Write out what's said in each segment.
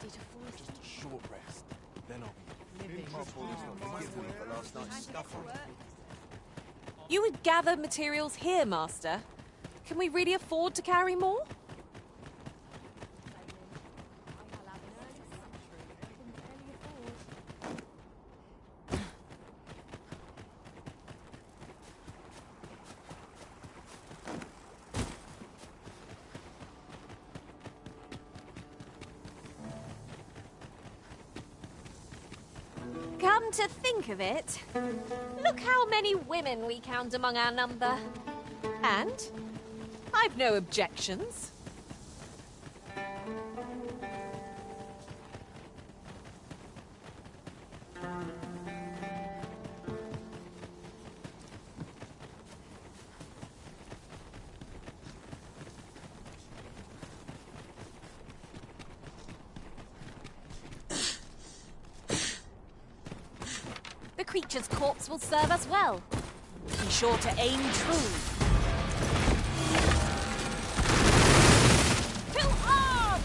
to fall asleep. Just a short rest. Then I'll be Living. last night's scuffle. You would gather materials here, Master. Can we really afford to carry more? Come to think of it, look how many women we count among our number. And I've no objections. The creature's corpse will serve us well. Be sure to aim true. To arms!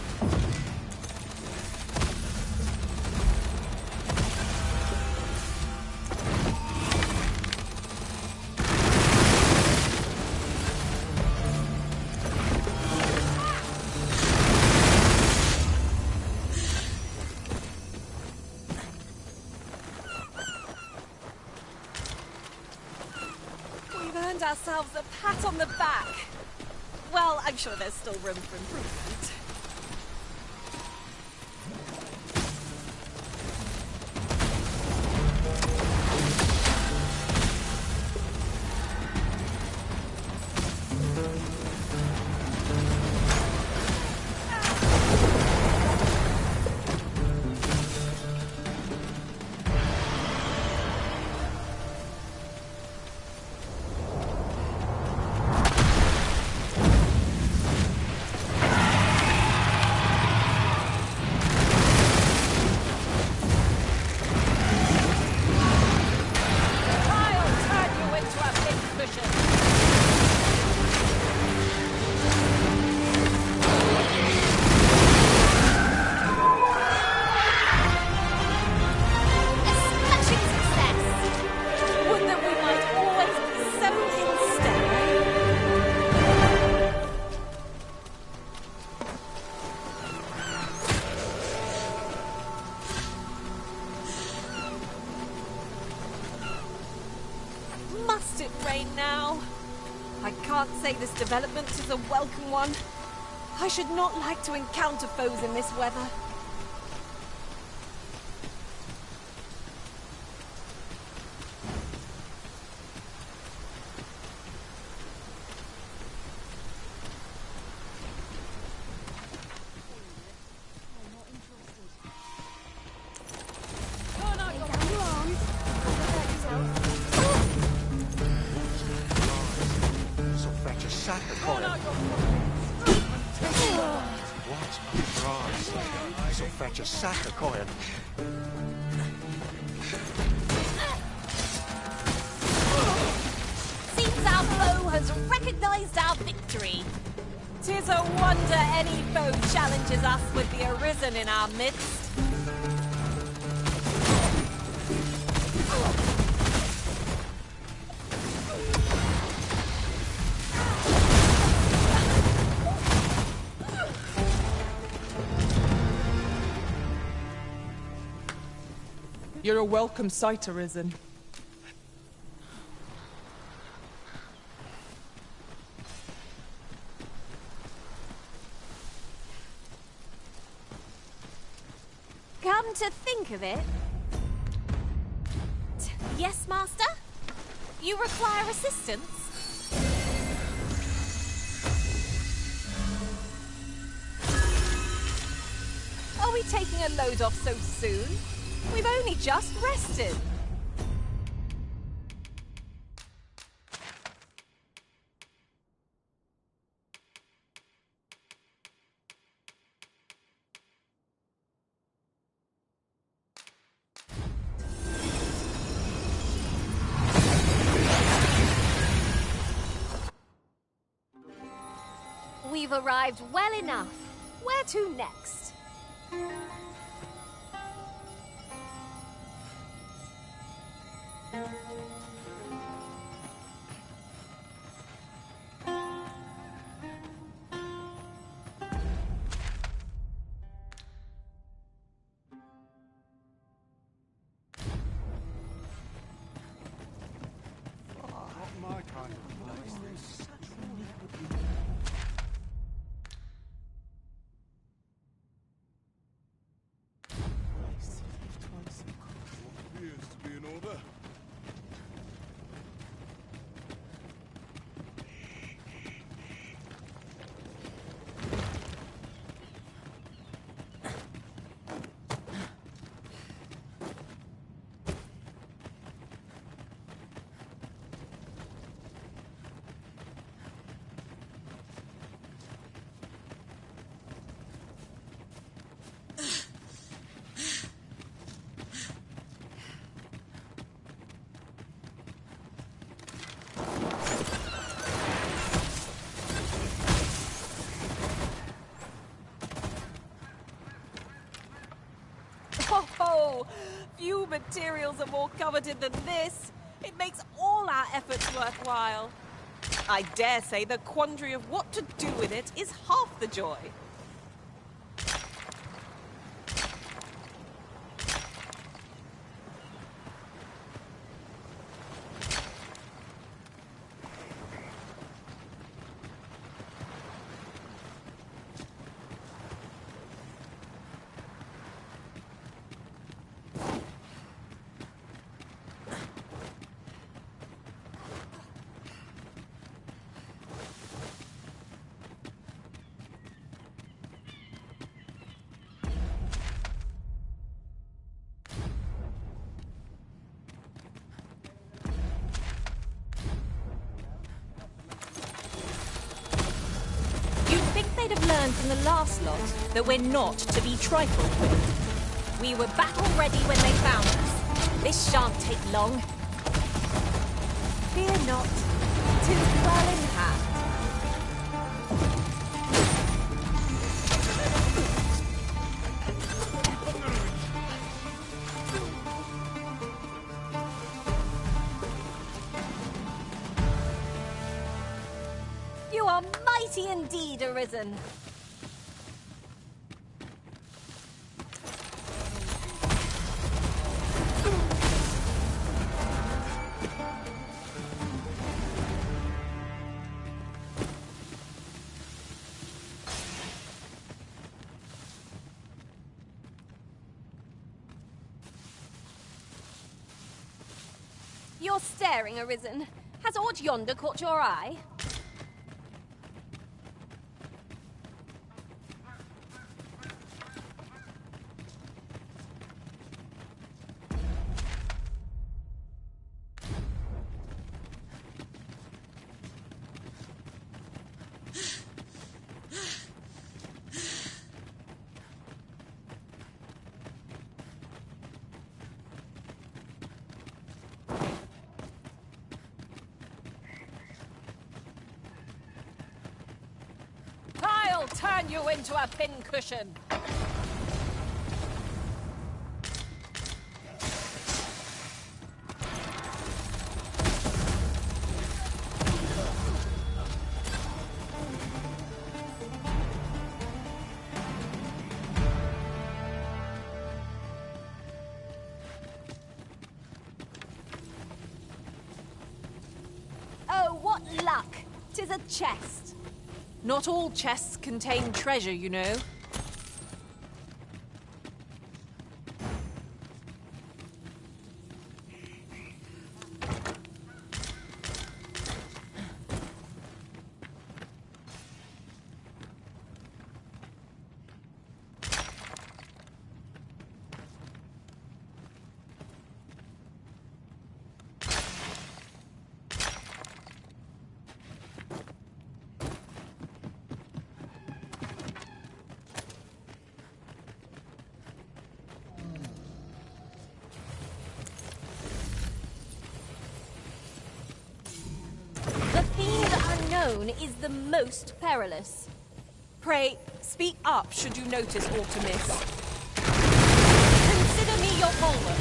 Ourselves a pat on the back. Well, I'm sure there's still room for improvement. Must it rain now? I can't say this development is a welcome one. I should not like to encounter foes in this weather. Fetch a sack of coin. Seems our foe has recognized our victory. 'Tis a wonder any foe challenges us with the arisen in our midst. You're a welcome sight, Arisen. Come to think of it... Yes, Master? You require assistance? Are we taking a load off so soon? We've only just rested. We've arrived well enough. Where to next? Not my kind of place, this. Appears to be in order. Oh, few materials are more coveted than this. It makes all our efforts worthwhile. I dare say the quandary of what to do with it is half the joy. They'd have learned from the last lot that we're not to be trifled with. We were battle ready when they found us. This shan't take long. Fear not, 'tis well in hand. You are mighty indeed, Arisen. You're staring, Arisen. Has aught yonder caught your eye? I'll turn you into a pincushion. Oh, what luck! 'Tis a chest. Not all chests contain treasure, you know. Is the most perilous. Pray, speak up should you notice aught amiss. Consider me your bulwark.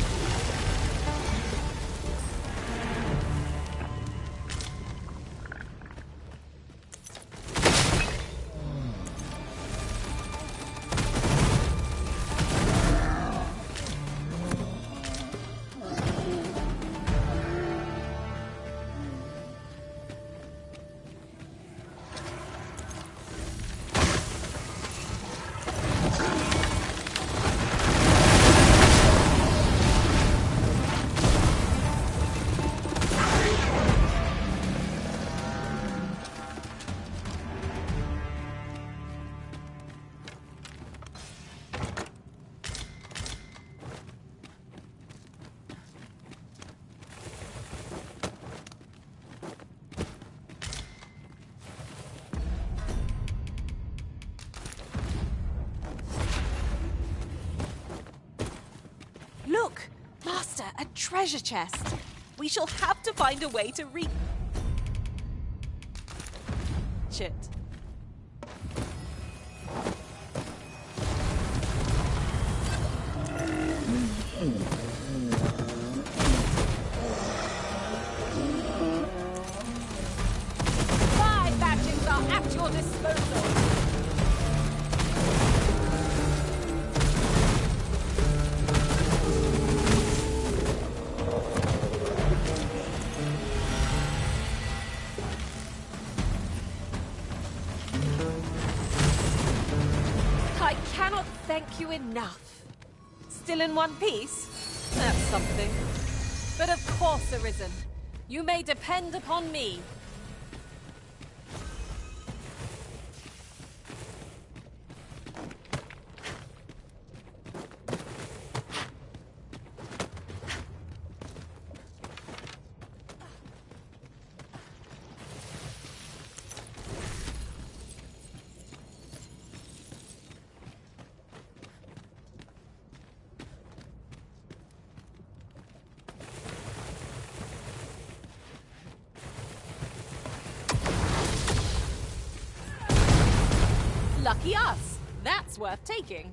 treasure chest. We shall have to find a way to reach it. Five badges are at your disposal. I cannot thank you enough. Still in one piece? That's something. But of course, Arisen. You may depend upon me. Lucky us. That's worth taking.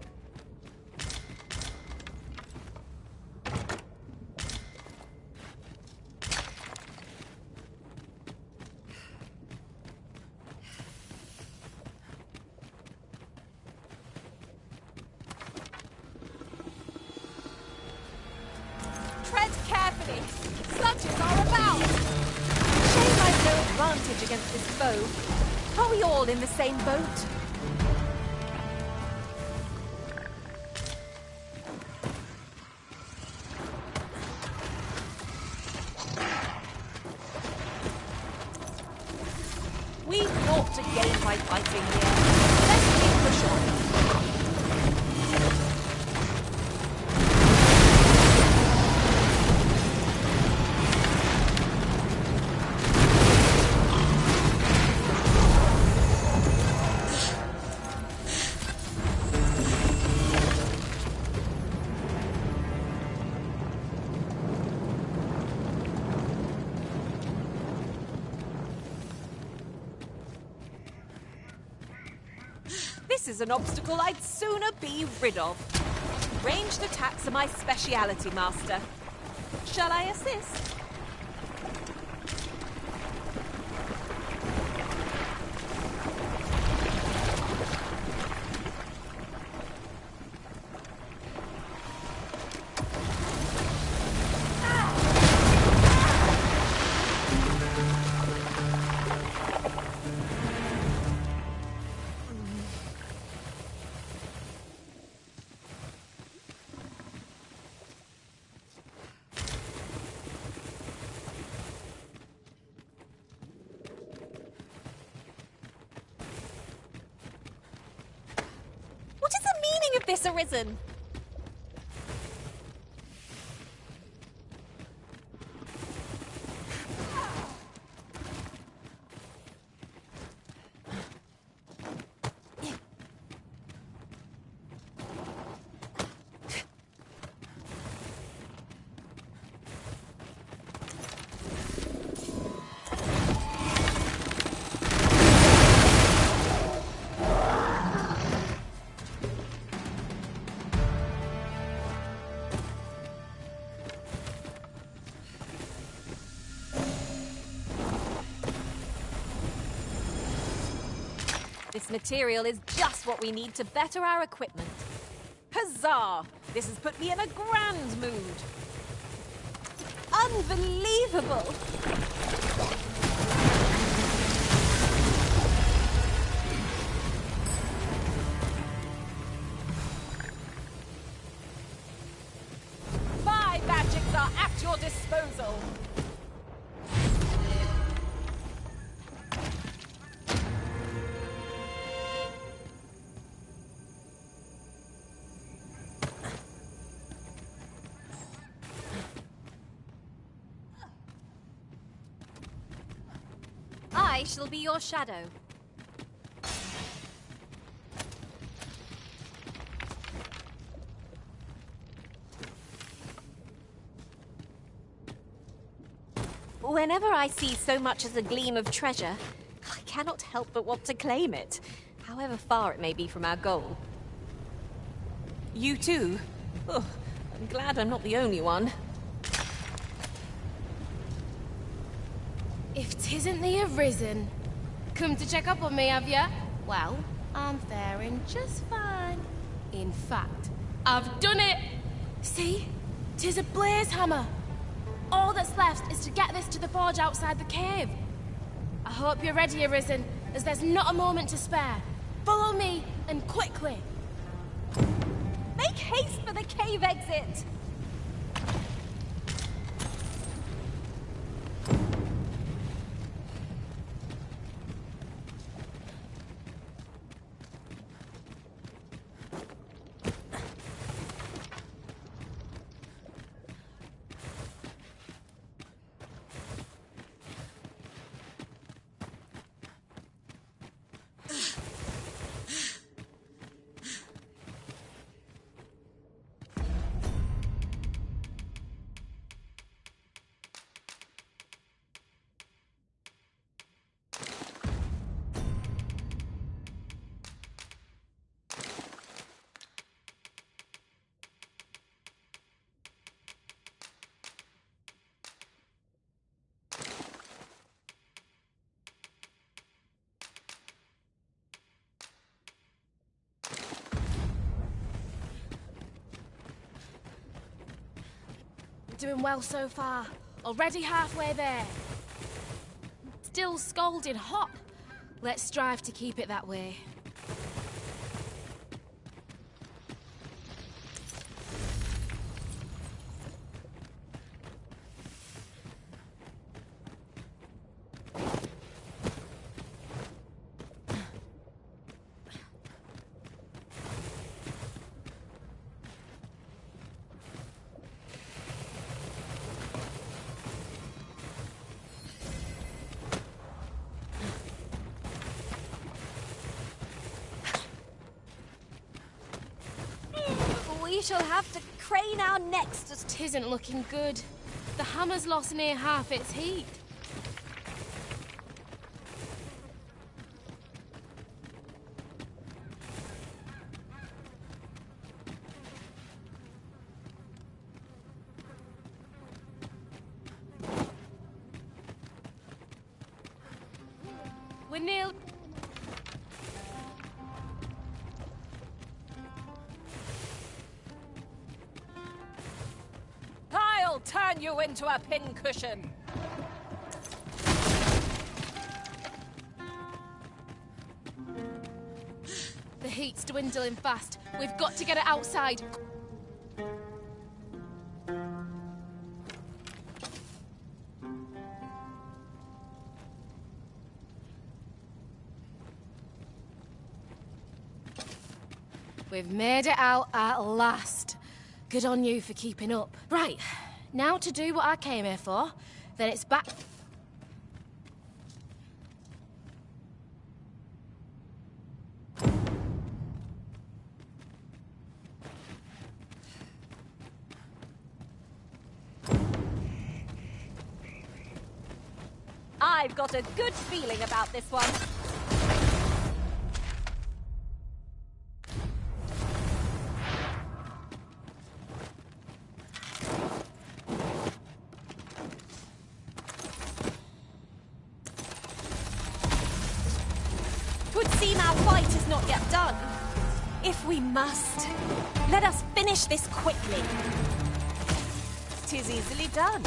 Tread carefully. Sludges are about. Shame I've no advantage against this foe. Are we all in the same boat? We've naught to gain by fighting here. Let's keep pushing. This is an obstacle I'd sooner be rid of. Ranged attacks are my speciality, Master. Shall I assist? What is the meaning of this, Arisen? This material is just what we need to better our equipment. Huzzah! This has put me in a grand mood. Unbelievable! My magics are at your disposal. I shall be your shadow. Whenever I see so much as a gleam of treasure, I cannot help but want to claim it, however far it may be from our goal. You too? Oh, I'm glad I'm not the only one. If 'tisn't the Arisen. Come to check up on me, have ya? Well, I'm faring just fine. In fact, I've done it! See? 'Tis a blaze hammer. All that's left is to get this to the forge outside the cave. I hope you're ready, Arisen, as there's not a moment to spare. Follow me, and quickly. Make haste for the cave exit! Doing well so far. Already halfway there. Still scalding hot. Let's strive to keep it that way. We shall have to crane our necks to... Tisn't looking good. The hammer's lost near half its heat. We're near... I'll turn you into a pincushion! The heat's dwindling fast. We've got to get it outside. We've made it out at last. Good on you for keeping up. Right, now to do what I came here for, then it's back... I've got a good feeling about this one. Would seem our fight is not yet done. If we must, let us finish this quickly. 'Tis easily done.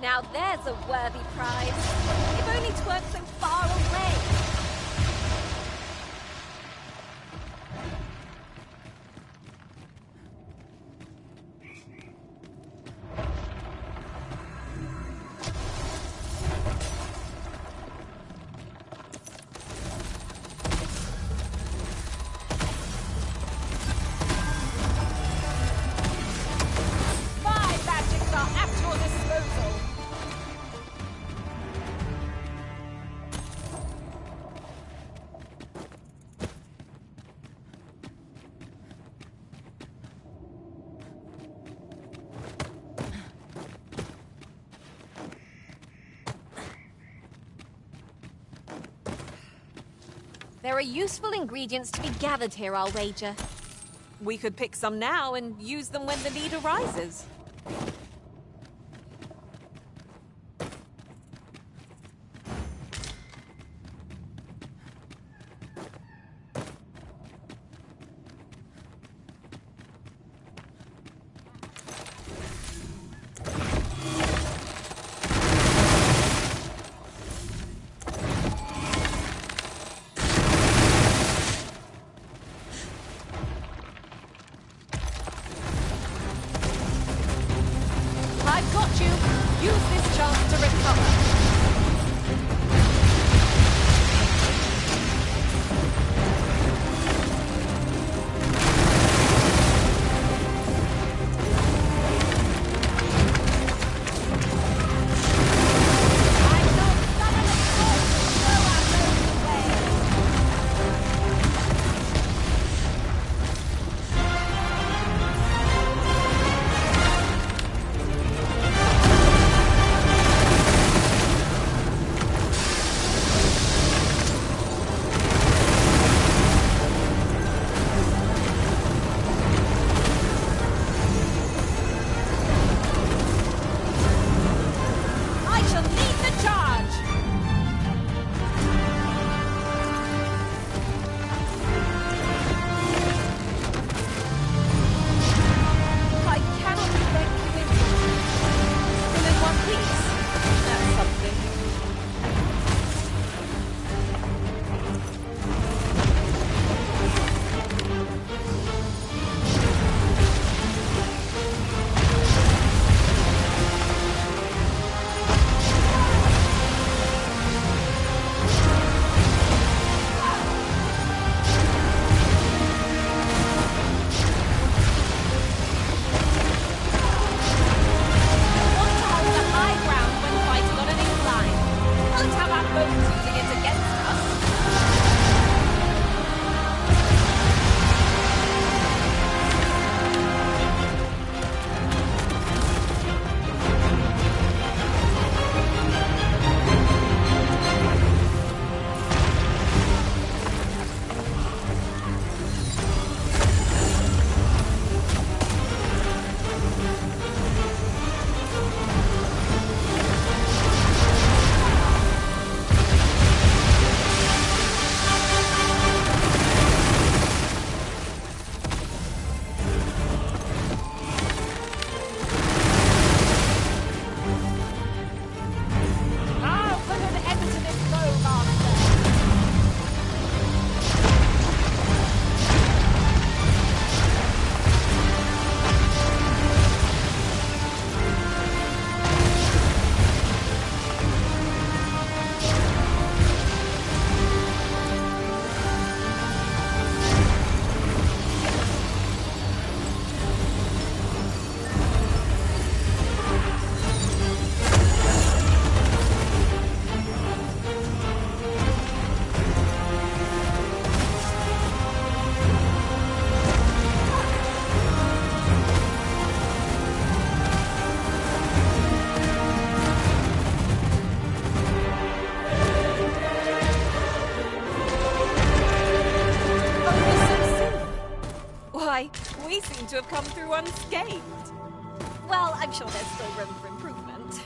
Now there's a worthy prize. If only 'tweren't so far away. There are useful ingredients to be gathered here, I'll wager. We could pick some now and use them when the need arises. I've got you. Use this chance to recover. We seem to have come through unscathed. Well, I'm sure there's still room for improvement.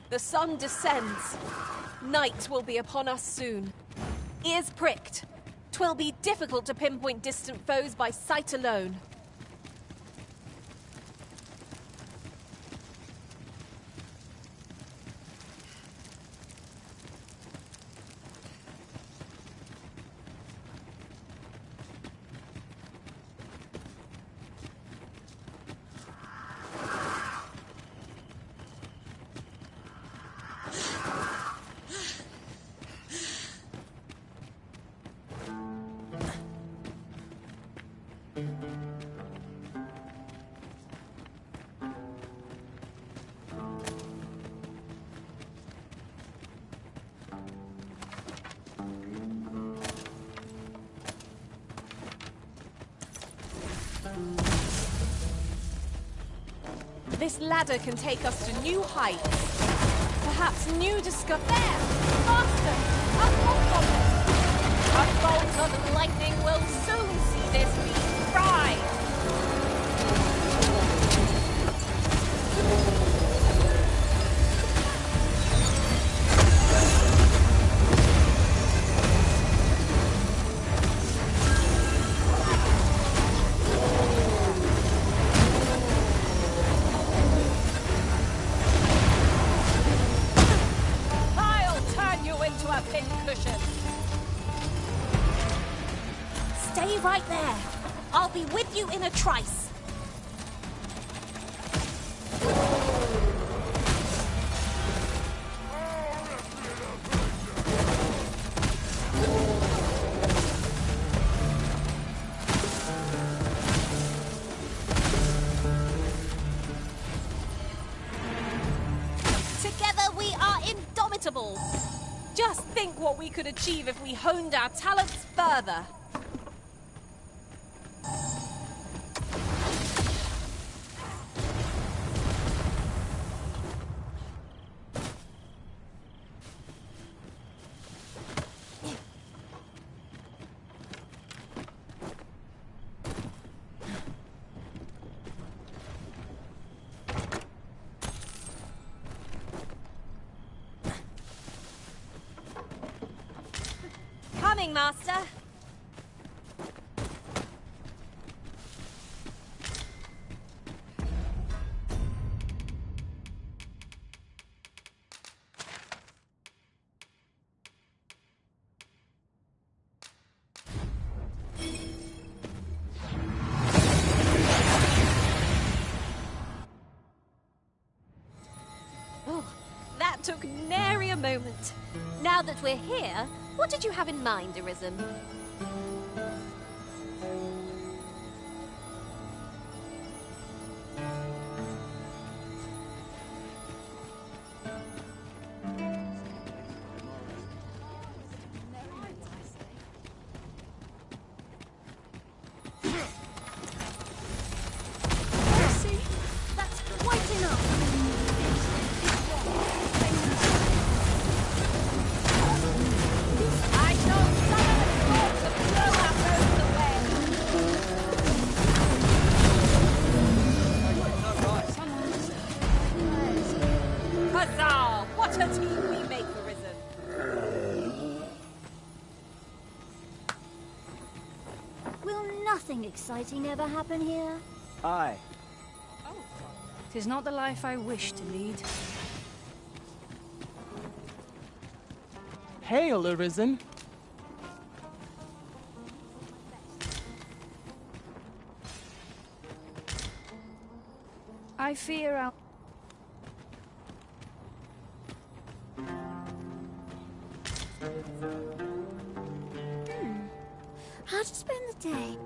The sun descends. Night will be upon us soon. Ears pricked. 'Twill be difficult to pinpoint distant foes by sight alone. This ladder can take us to new heights. Perhaps new discover. There! Faster! A bolt on them! A bolt of lightning will soon see this beast rise! Stay right there. I'll be with you in a trice. Together we are indomitable. Just think what we could achieve if we honed our talents further. Coming, Master. Oh, that took nary a moment. Now that we're here, what did you have in mind, Arisen? See, that's quite enough. I know some of the thoughts of blow our roads away. Huzzah! What a team we make, Arisen. Will nothing exciting ever happen here? Aye. Tis not the life I wish to lead. Hail, Arisen. I fear I'll... How to spend the day?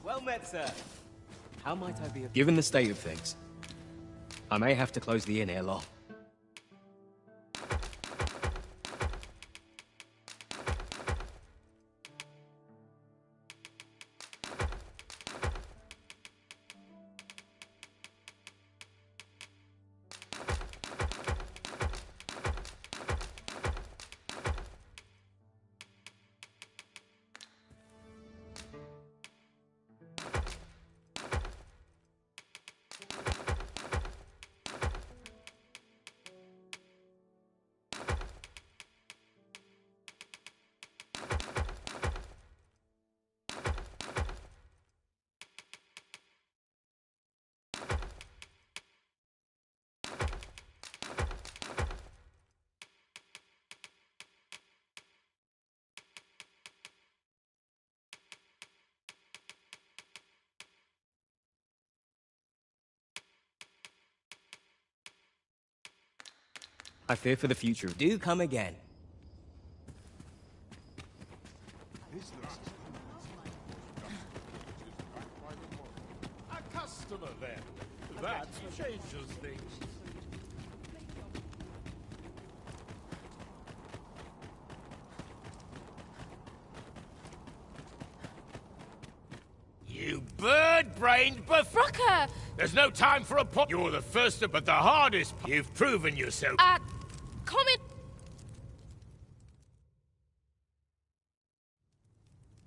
Well met, sir. How might I be of... Given the state of things, I may have to close the inn ere long. I fear for the future. Do come again. A customer then. That changes things. You bird-brained buff... Rucker! There's no time for a pop. You're the first, but the hardest. You've proven yourself. Comment...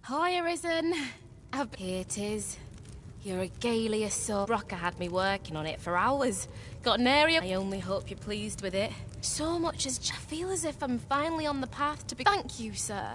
Hi, Arisen. Here it is. Your Regalia soul. Rucker had me working on it for hours. Got an area. I only hope you're pleased with it. So much as I feel as if I'm finally on the path to be... Thank you, sir.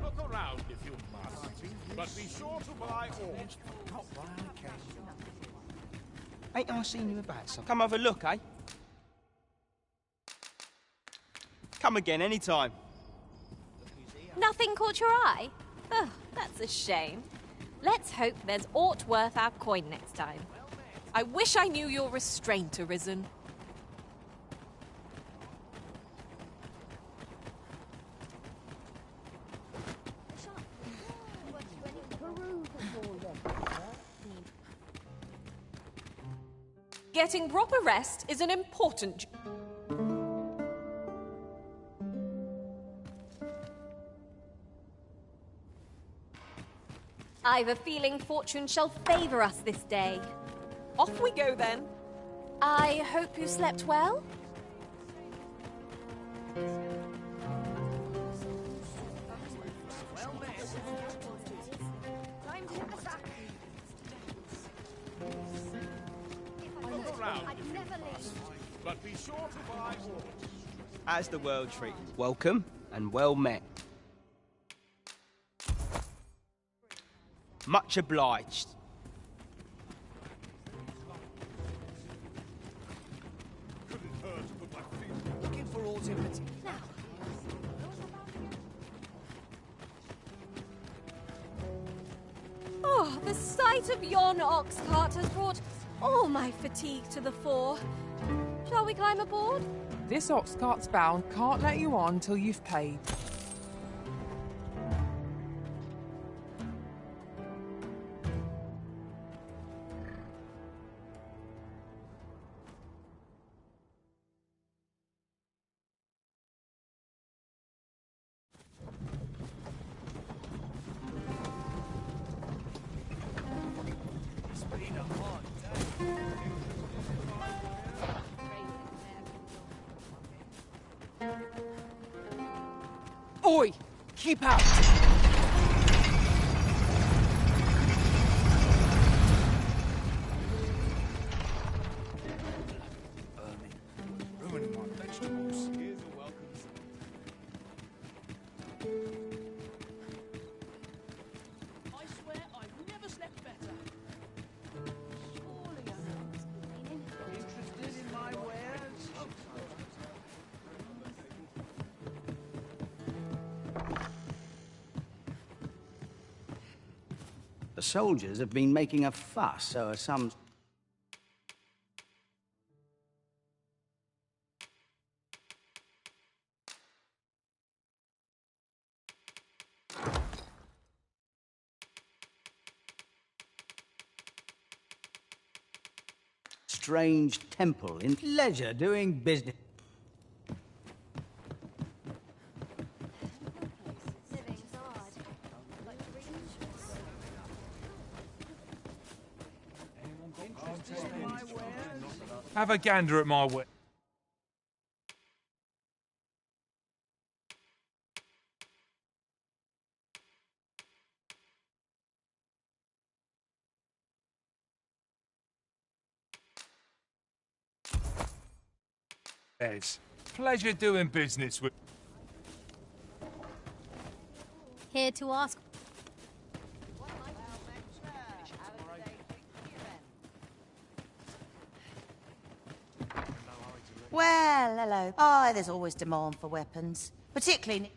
Look around if you must, but be sure to buy all. Ain't I seen you about something? Come have a look, eh? Come again, anytime. Nothing caught your eye? Oh, that's a shame. Let's hope there's aught worth our coin next time. I wish I knew your restraint, Arisen. Getting proper rest is an important... I've a feeling fortune shall favour us this day. Off we go then. I hope you slept well? Look around if you must, but be sure to buy all. How's the world treating you? Welcome and well met. Much obliged. Couldn't hurt to put my feet... Looking for autumnity. Oh, the sight of yon ox cart has brought all my fatigue to the fore. Shall we climb aboard? This ox cart's bound. Can't let you on till you've paid. Oi! Keep out! Ruining my vegetables. Here's a welcome. I swear I've never slept better. Surely I'm interested in my wares. The soldiers have been making a fuss, so are some... strange temple in pleasure doing business. Have a gander at my way. Yes. Pleasure doing business with... Here to ask. Well, hello. Oh, there's always demand for weapons, particularly...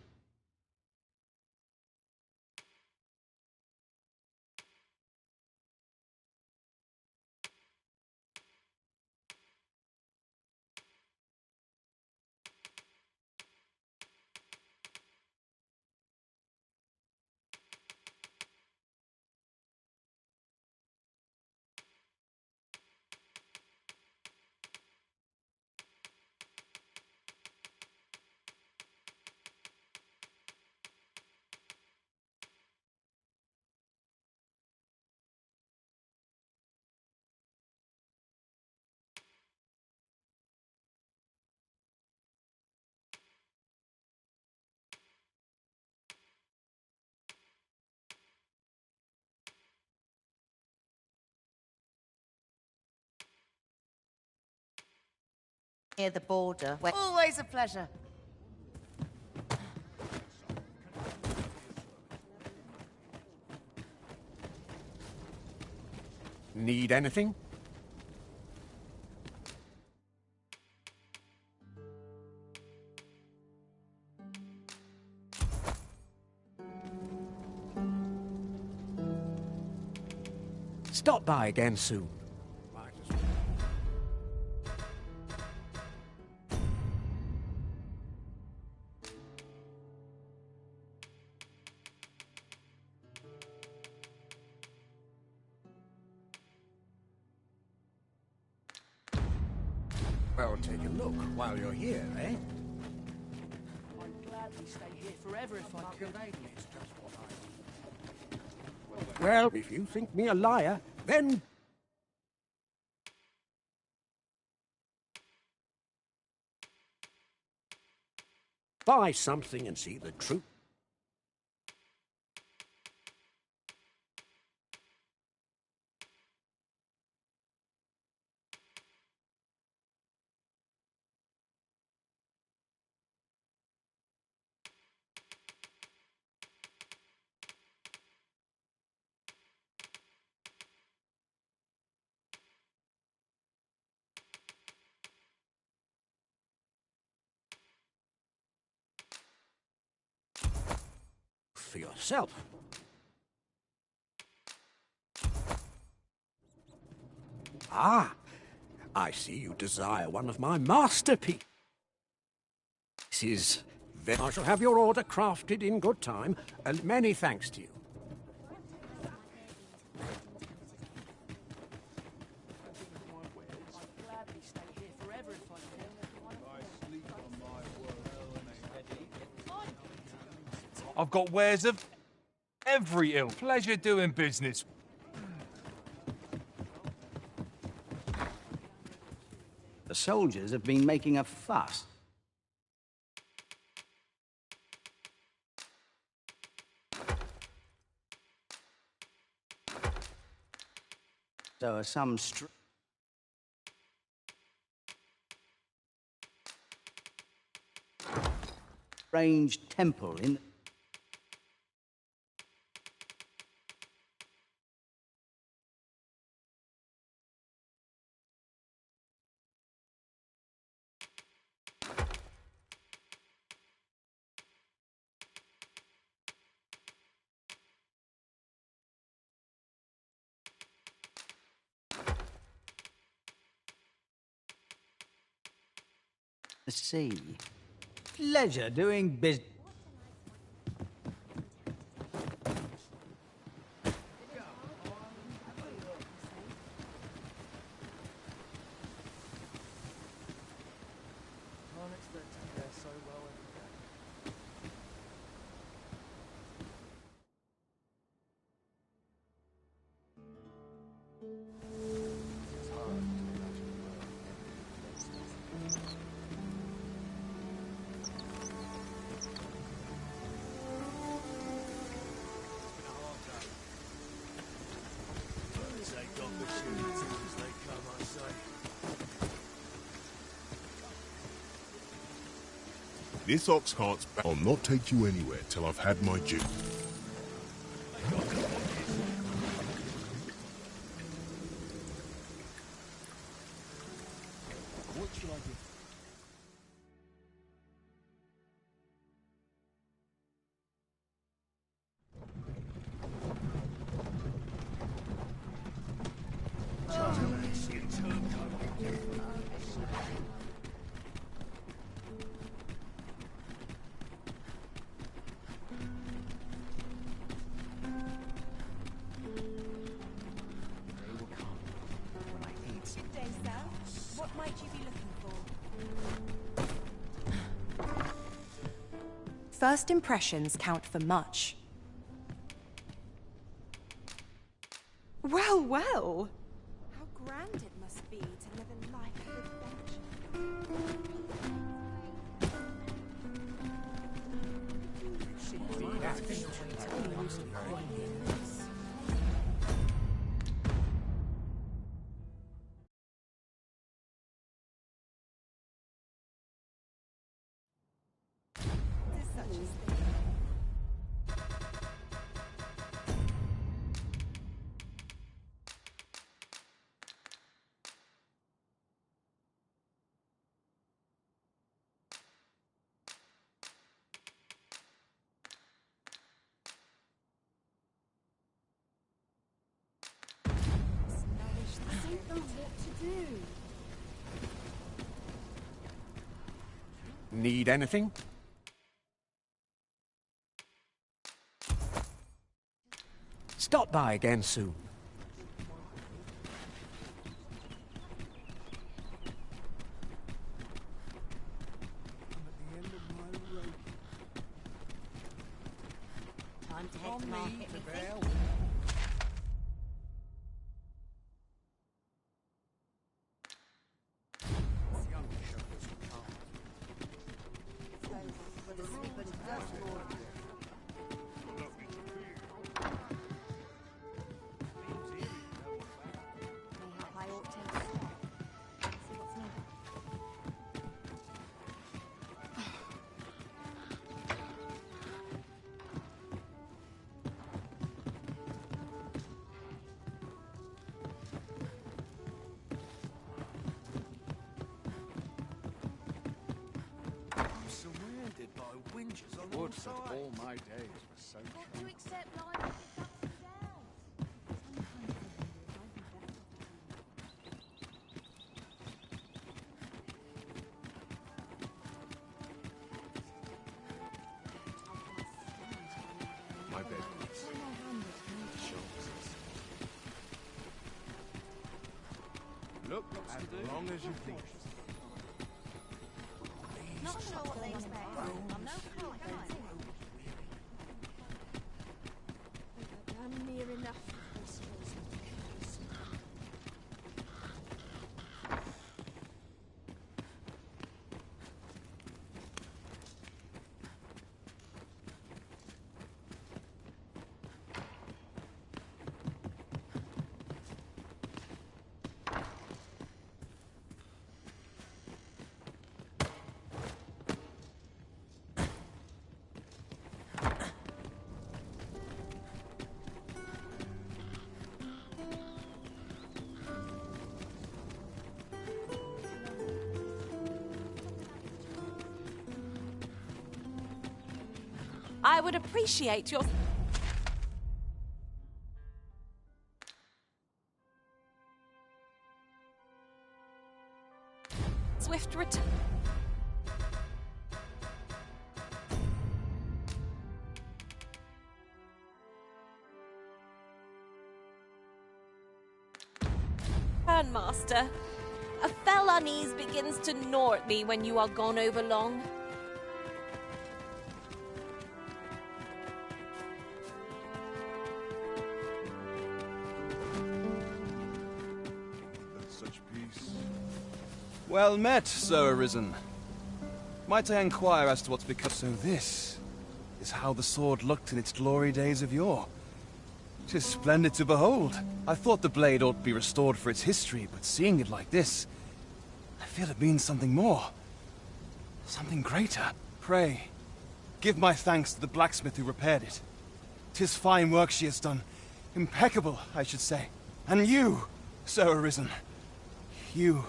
near the border. Always a pleasure. Need anything? Stop by again soon. Well, take a look while you're here, eh? I'd gladly stay here forever if I could. Well, if you think me a liar, then... buy something and see the truth. For yourself. Ah, I see you desire one of my masterpieces. I shall have your order crafted in good time, and many thanks to you. I'd gladly stay here forever if I could. I've got wares of every ilk. Pleasure doing business. The soldiers have been making a fuss. So are some strange temple in... the sea. Pleasure doing business. Can't expect to fare so well every day. Take opportunities as they come, I say. This ox cart's back. I'll not take you anywhere till I've had my due. What should I do? Good day, sir. What might you be looking for? First impressions count for much. Well, well. How grand it must be to live a life of adventure. do. Need anything? Stop by again soon. Time to head to market, methinks. Surrounded by winches on all sides. All my days were so Got to accept life as it comes down. my bed. Look, as long as you think. Not sure what they expect. I'm no fool, am I? I'm near enough. I would appreciate your... swift return. Master, a fell unease begins to gnaw at me when you are gone over long. Such peace. Well met, Sir Arisen. Might I inquire as to what's become... So this is how the sword looked in its glory days of yore. 'Tis splendid to behold. I thought the blade ought to be restored for its history, but seeing it like this, I feel it means something more. Something greater. Pray, give my thanks to the blacksmith who repaired it. 'Tis fine work she has done. Impeccable, I should say. And you, Sir Arisen, you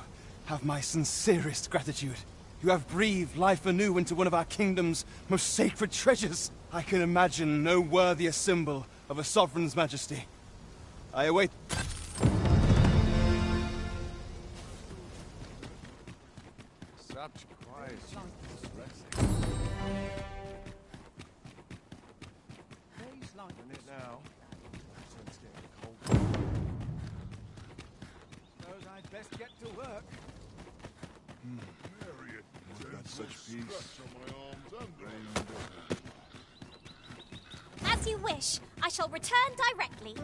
have my sincerest gratitude. You have breathed life anew into one of our kingdom's most sacred treasures. I can imagine no worthier symbol of a sovereign's majesty. I await... Such quiet. Days like it now. It's getting cold. Suppose I'd best get to work. I've got such peace. As you wish. I shall return directly.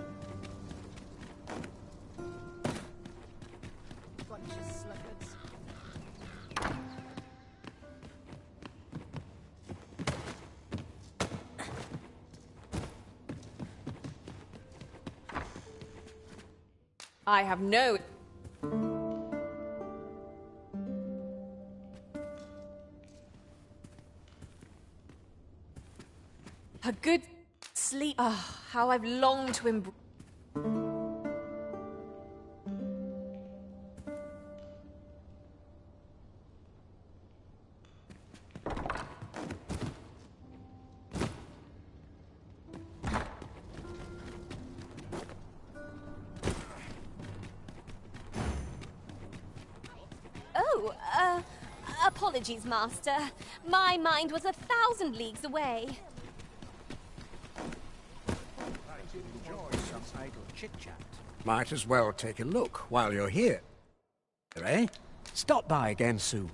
Bunch of sluggards. I have no... A good sleep. Ah, how I've longed to embrace. Apologies, Master. My mind was 1,000 leagues away. Enjoy some idle chit-chat. Might as well take a look while you're here. Eh? Stop by again soon.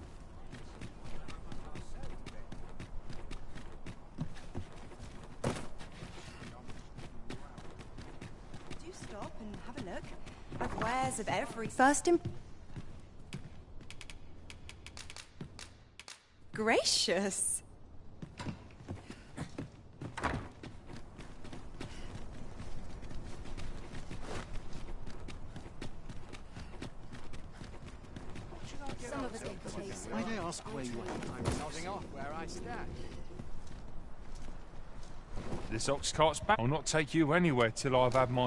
Do stop and have a look. I've wares of every first Gracious. Some of us take the place. Might I ask where you are? I'm nodding off where I stand. This ox cart's back. I'll not take you anywhere till I've had my...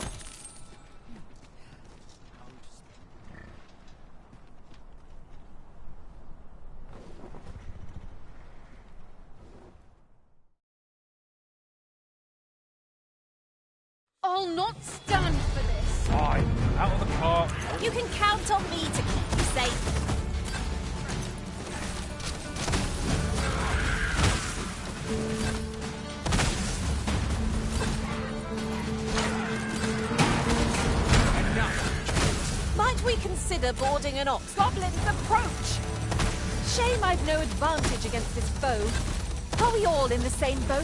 I'll not stand for this. Fine. Out of the cart. You can count on me to keep you safe. Might we consider boarding an ox? Goblins approach! Shame I've no advantage against this foe. Are we all in the same boat?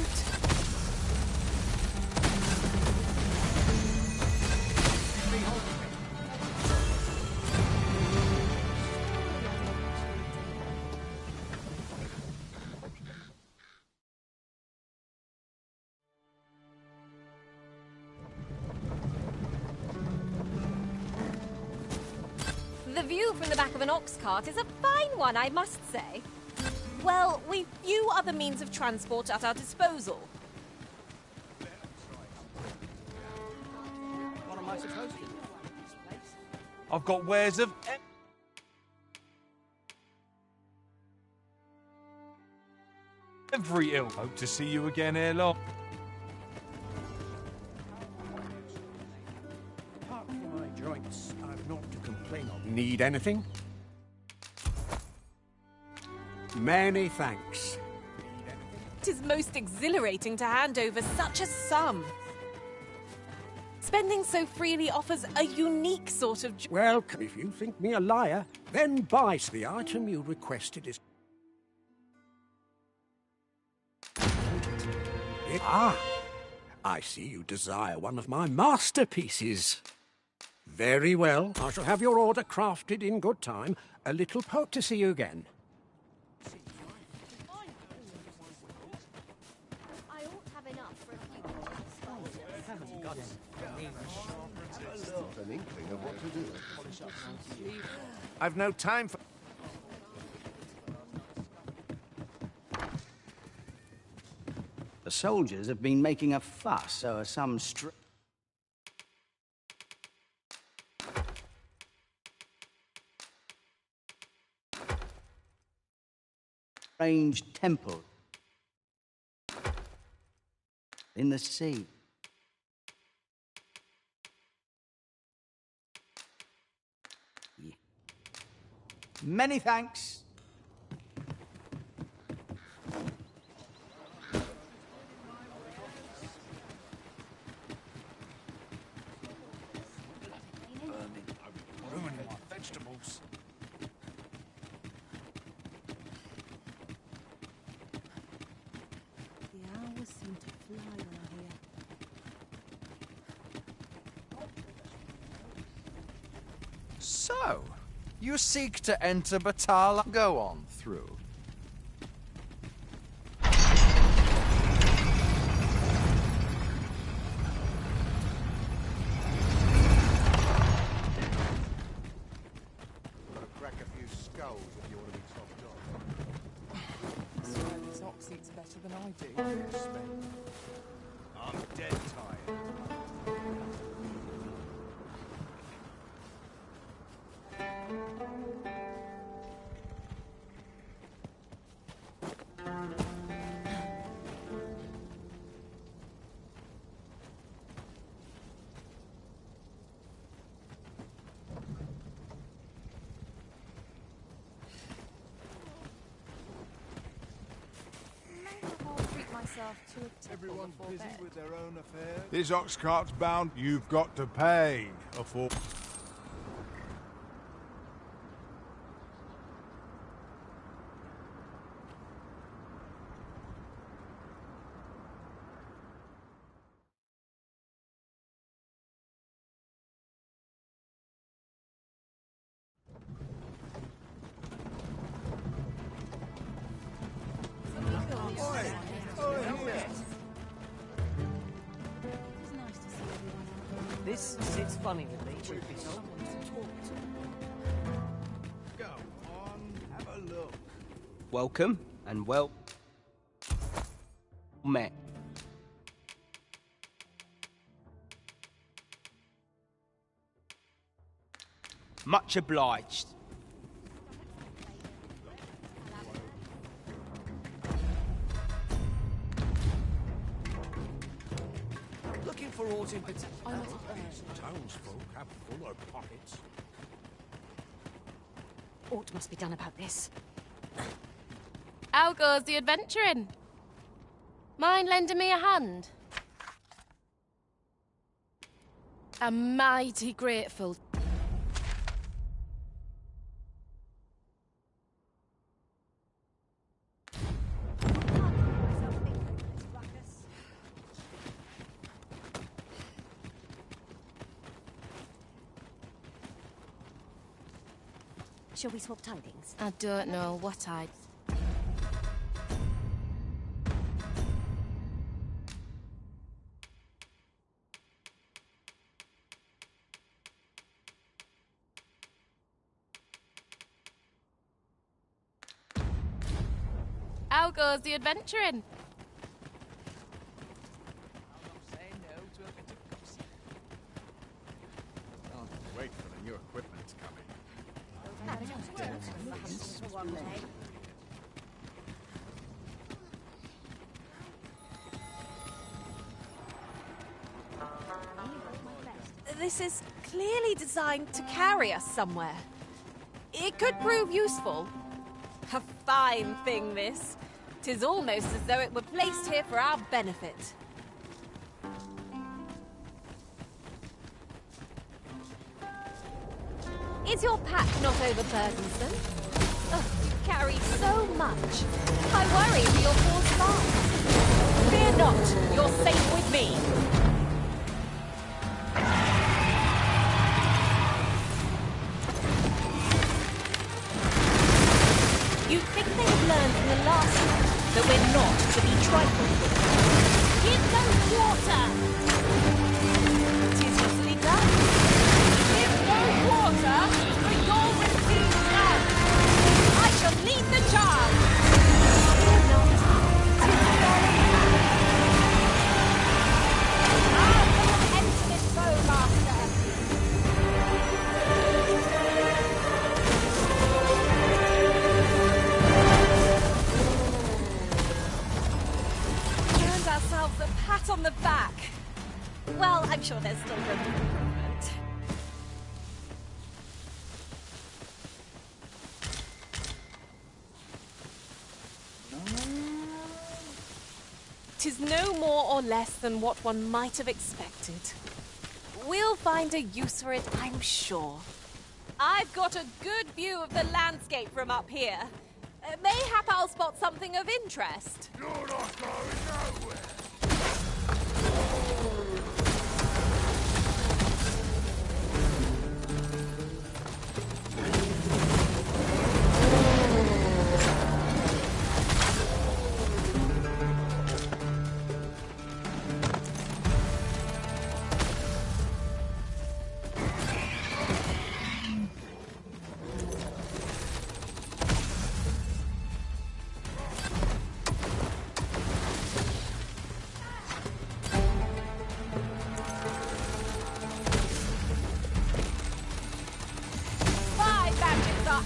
The view from the back of an ox cart is a fine one, I must say. Well, we've few other means of transport at our disposal. What am I supposed to do? I've got wares of... every ilk. Hope to see you again ere long. Apart from my joints, I've naught to complain of. Need anything? Many thanks. It is most exhilarating to hand over such a sum. Spending so freely offers a unique sort of... Well, if you think me a liar, then buy the item you requested is... Ah! I see you desire one of my masterpieces. Very well. I shall have your order crafted in good time. A little poke to see you again. I won't have enough for a few Haven't got An inkling of what to do. I've no time for... The soldiers have been making a fuss over some strange temple in the sea. Yeah. Many thanks. Ruining my vegetables. The hours seem to fly when I'm here. So, you seek to enter Batala? Go on through. Crack a few skulls if you want to be topped off. I swear this ox eats better than I do. I'm dead tired. off to a temple Everyone's before busy bed. with their own affairs. This ox cart's bound. You've got to pay a full. This sits funny with me, truth be told. Go on, have a look. Welcome, and well met. Much obliged. Looking for aught in particular? Townsfolk have fuller pockets. Aught must be done about this. How goes the adventuring? Mind lending me a hand? I'm mighty grateful. Shall we swap tidings? I don't know what I'd... How goes the adventuring? Can't wait for the new equipment to come in. This is clearly designed to carry us somewhere. It could prove useful. A fine thing, this. 'Tis almost as though it were placed here for our benefit. Is your pack not overburdensome? Ugh, you carry so much. I worry for your poor life. Fear not, you're safe with me. You'd think they had learned from the last one that we're not to be trifled with. Give no quarter! 'Tis easily done. Give no quarter, for you'll receive none. I shall lead the charge. Fear not, 'tis I will enter this bow, master. Ourselves a pat on the back. Well, I'm sure there's still room for improvement. Tis no more or less than what one might have expected. We'll find a use for it, I'm sure. I've got a good view of the landscape from up here. Mayhap I'll spot something of interest. You're not going nowhere.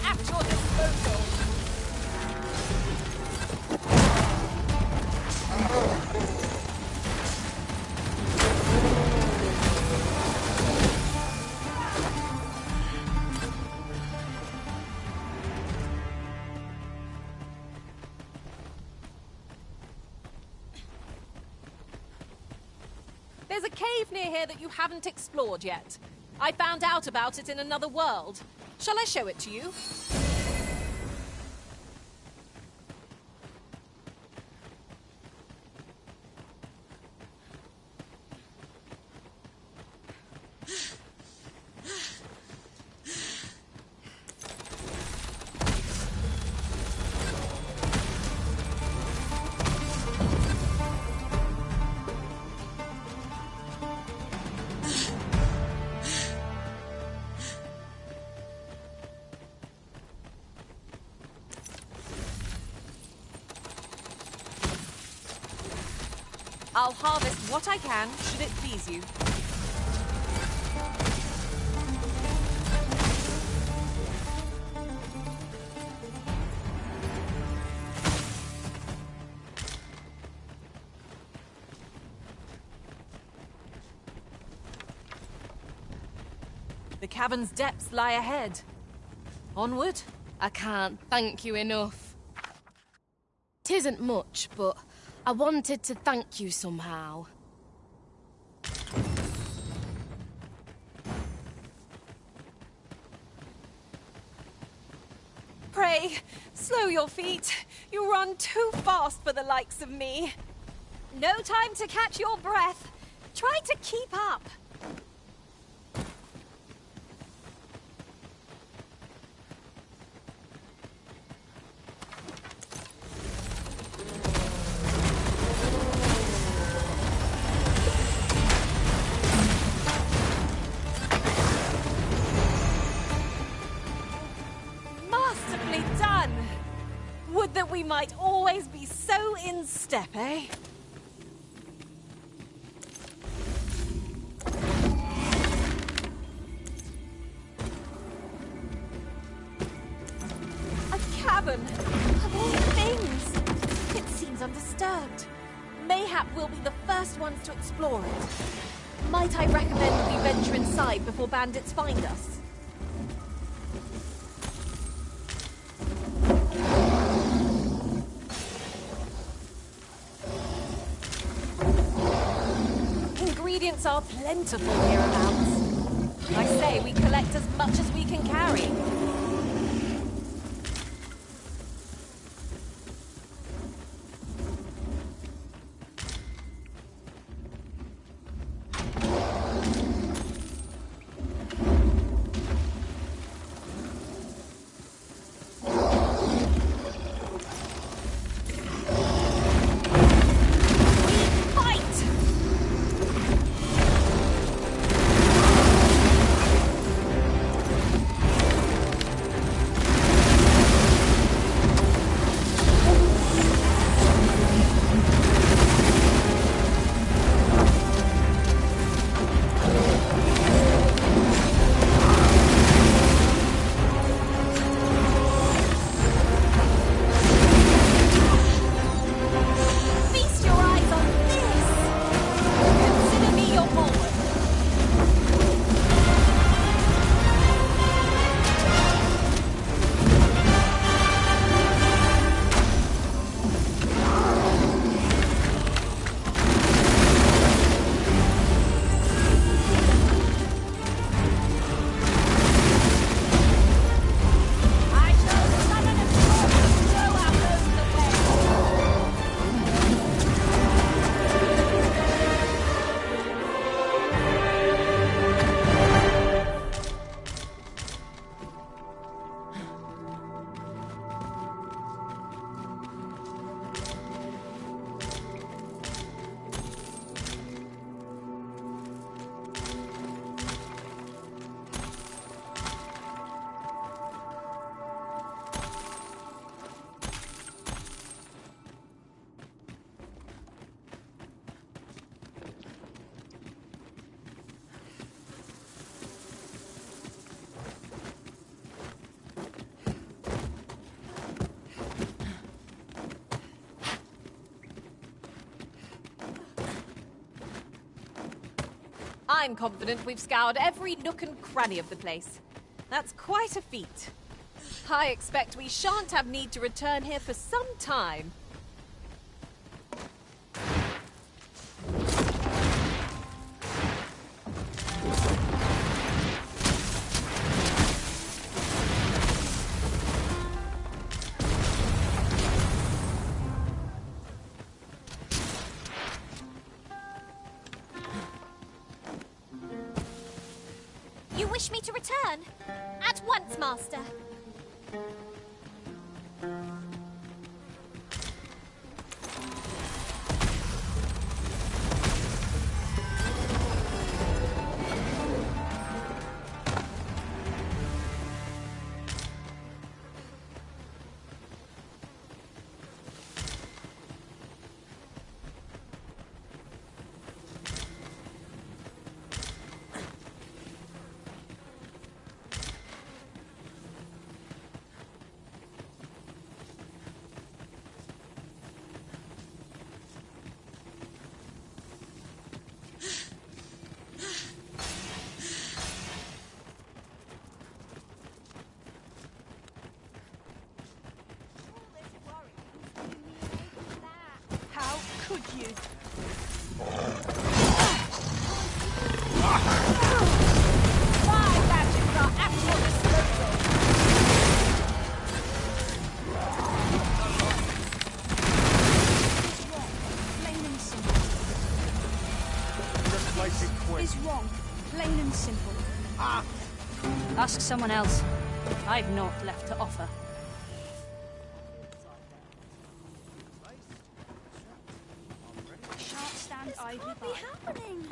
At your disposal. cave near here that you haven't explored yet. I found out about it in another world. Shall I show it to you? I'll harvest what I can, should it please you. The cavern's depths lie ahead. Onward? I can't thank you enough. 'Tisn't much, but I wanted to thank you somehow. Pray, slow your feet. You run too fast for the likes of me. No time to catch your breath. Try to keep up. Masterfully done! Would that we might always be so in step, eh? A cavern, of all things! It seems undisturbed. Mayhap we'll be the first ones to explore it. Might I recommend we venture inside before bandits find us? Ingredients are plentiful hereabouts. I say we collect as much as we can carry. I'm confident we've scoured every nook and cranny of the place. That's quite a feat. I expect we shan't have need to return here for some time. wish me to return? At once, Master. How could you? My magics are at your disposal. Plain and simple. Just like it quick. Is wrong. Plain and simple. Ask someone else. I've naught left to offer. Shan't stand idly by. Happening.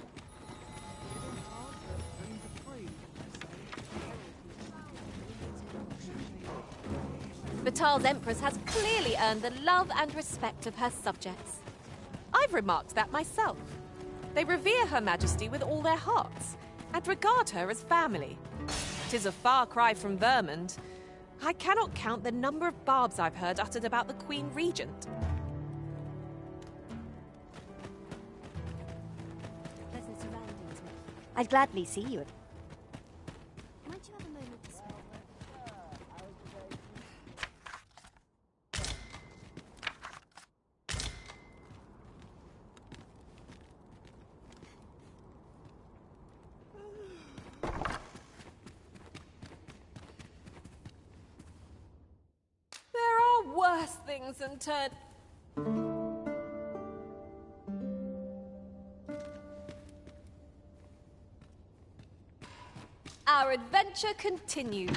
Batal's Empress has clearly earned the love and respect of her subjects. I've remarked that myself. They revere Her Majesty with all their hearts, and regard her as family. 'Tis a far cry from Vermund. I cannot count the number of barbs I've heard uttered about the Queen Regent. Pleasant surroundings. I'd gladly see you. Might you have a moment to spare? There are worse things than turn... Our adventure continues.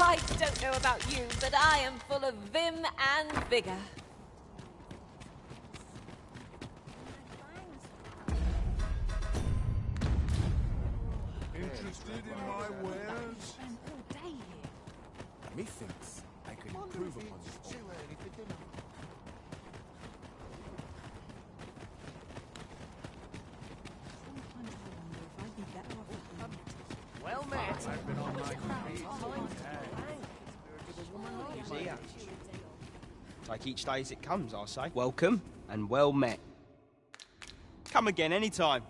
I don't know about you, but I am full of vim and vigor. Interested in my wares? Methinks I could improve upon this. Well met. I've been on my feet. Take each day as it comes, I say. Welcome and well met. Come again anytime.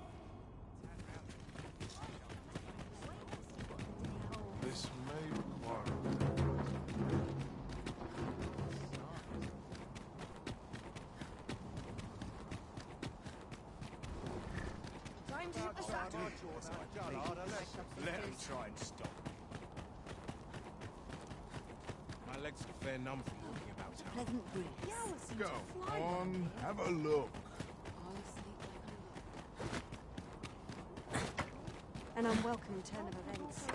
This may require Time to hit the saddle. Let him try and stop me. My legs are fair numb from walking about town. Pleasant breeze. Go on, have a look. An unwelcome turn of events.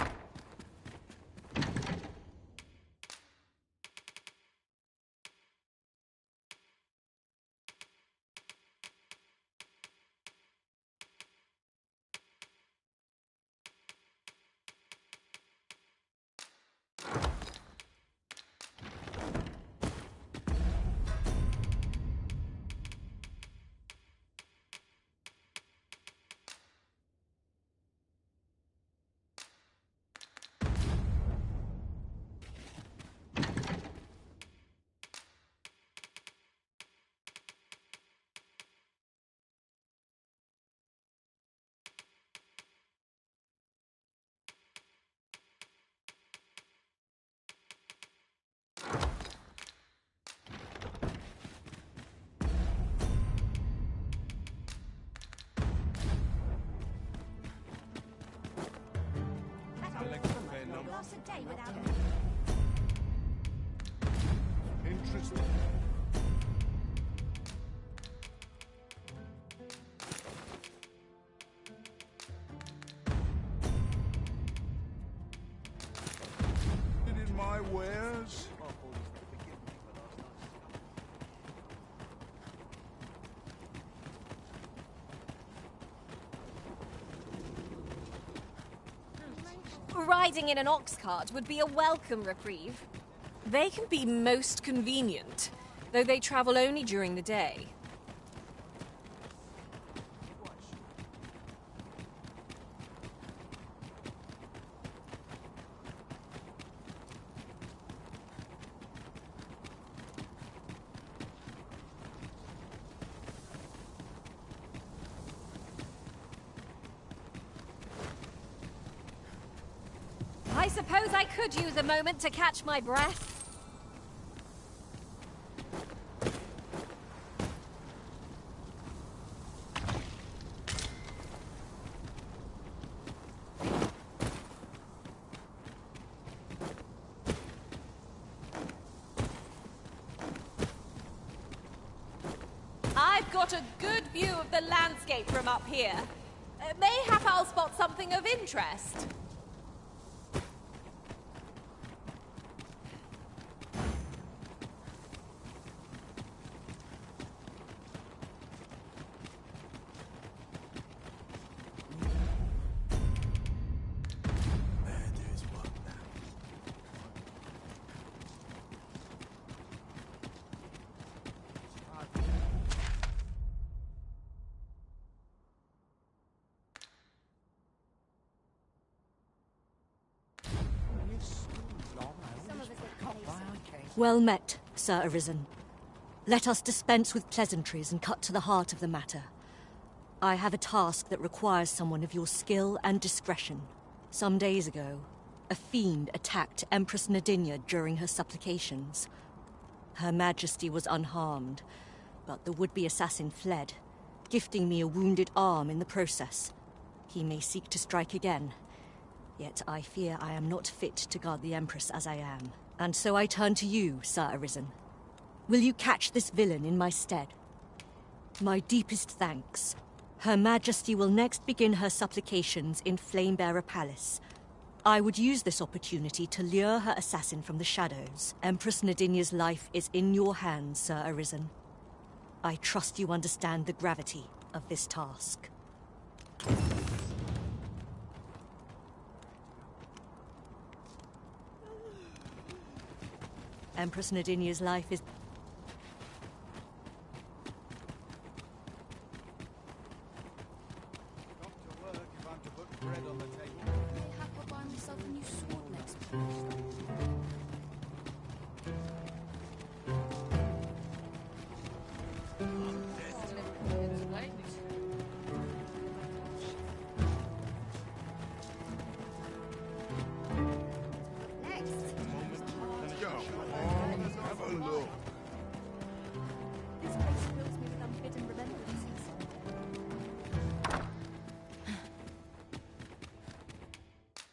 Interesting. In my wares? Riding in an ox cart would be a welcome reprieve. They can be most convenient, though they travel only during the day. I suppose I could use a moment to catch my breath. I've got a good view of the landscape from up here. Mayhap I'll spot something of interest. Well met, Sir Arisen. Let us dispense with pleasantries and cut to the heart of the matter. I have a task that requires someone of your skill and discretion. Some days ago, a fiend attacked Empress Nadinia during her supplications. Her Majesty was unharmed, but the would-be assassin fled, gifting me a wounded arm in the process. He may seek to strike again, yet I fear I am not fit to guard the Empress as I am. And so I turn to you, Sir Arisen. Will you catch this villain in my stead? My deepest thanks. Her Majesty will next begin her supplications in Flamebearer Palace. I would use this opportunity to lure her assassin from the shadows. Empress Nadinia's life is in your hands, Sir Arisen. I trust you understand the gravity of this task. Empress Nadinia's life is...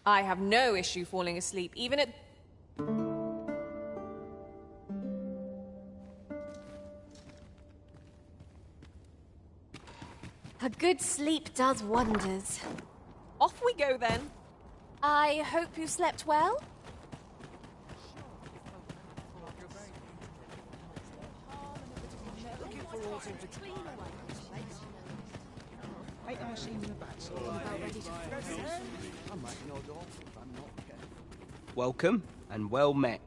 I have no issue falling asleep, even at... A good sleep does wonders. Off we go, then. I hope you slept well? Welcome and well met.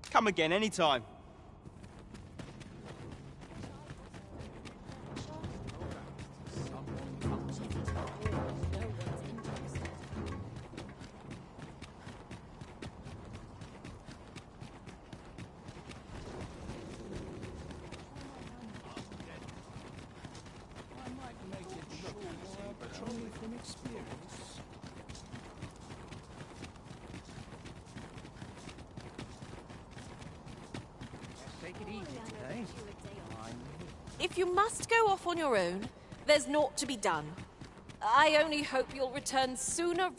Come again anytime. If you must go off on your own, there's naught to be done. I only hope you'll return sooner...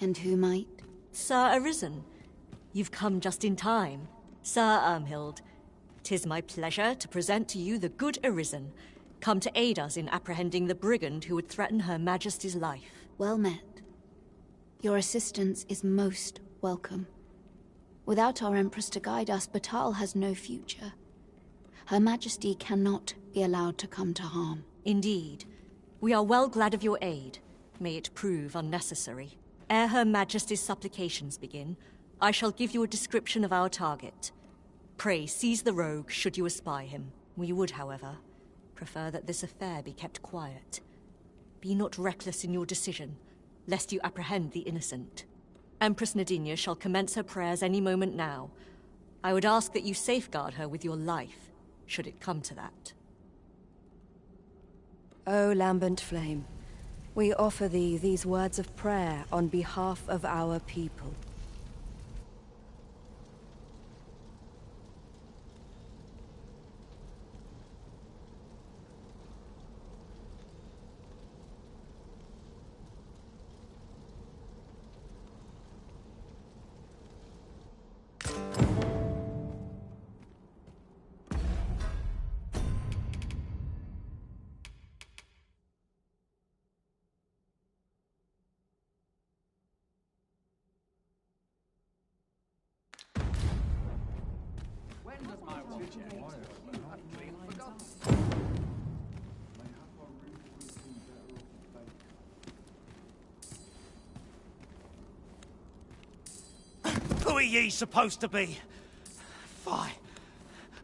And who might? Sir Arisen, you've come just in time. Sir Ermhild, 'tis my pleasure to present to you the good Arisen, come to aid us in apprehending the brigand who would threaten Her Majesty's life. Well met. Your assistance is most welcome. Without our Empress to guide us, Batal has no future. Her Majesty cannot be allowed to come to harm. Indeed. We are well glad of your aid. May it prove unnecessary. Ere Her Majesty's supplications begin, I shall give you a description of our target. Pray seize the rogue should you espy him. We would, however, prefer that this affair be kept quiet. Be not reckless in your decision, lest you apprehend the innocent. Empress Nadinia shall commence her prayers any moment now. I would ask that you safeguard her with your life, should it come to that. O lambent flame, we offer thee these words of prayer on behalf of our people. Who are ye supposed to be? Fie.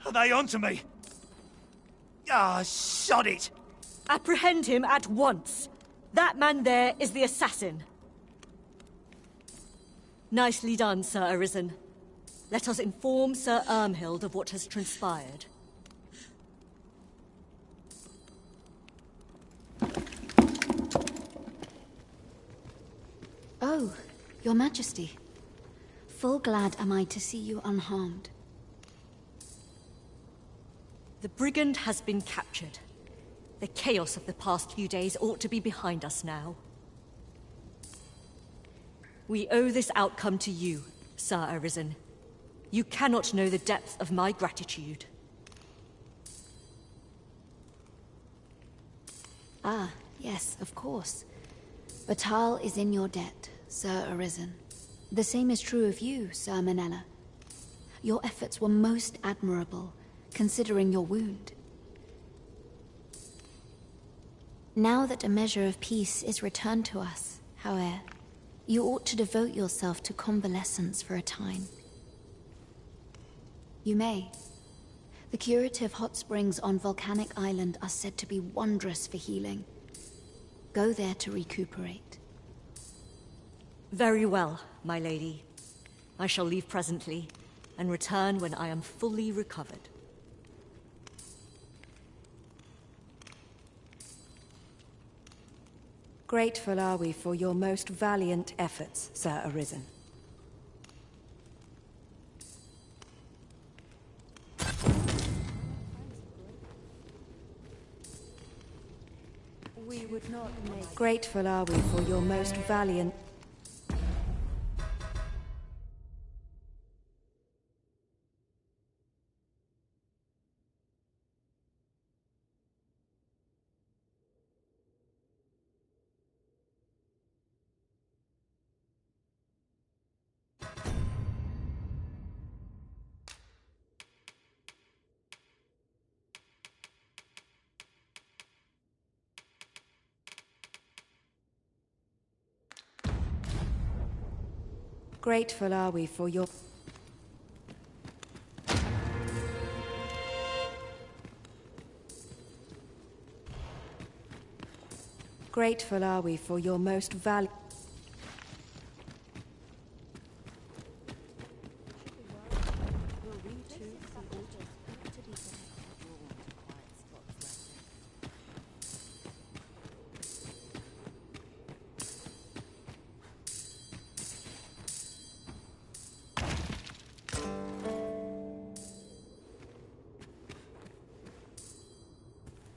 Are they onto me? Ah, sod it! Apprehend him at once! That man there is the assassin. Nicely done, Sir Arisen. Let us inform Sir Ermhild of what has transpired. Oh, Your Majesty. Full glad am I to see you unharmed. The brigand has been captured. The chaos of the past few days ought to be behind us now. We owe this outcome to you, Sir Arisen. You cannot know the depth of my gratitude. Ah, yes, of course. Batal is in your debt, Sir Arisen. The same is true of you, Sir Manella. Your efforts were most admirable, considering your wound. Now that a measure of peace is returned to us, however, you ought to devote yourself to convalescence for a time. You may. The curative hot springs on Volcanic Island are said to be wondrous for healing. Go there to recuperate. Very well, my lady. I shall leave presently, and return when I am fully recovered. Grateful are we for your most valiant efforts, Sir Arisen. We would not make... Grateful are we for your most valiant... Grateful are we for your... Grateful are we for your most valiant...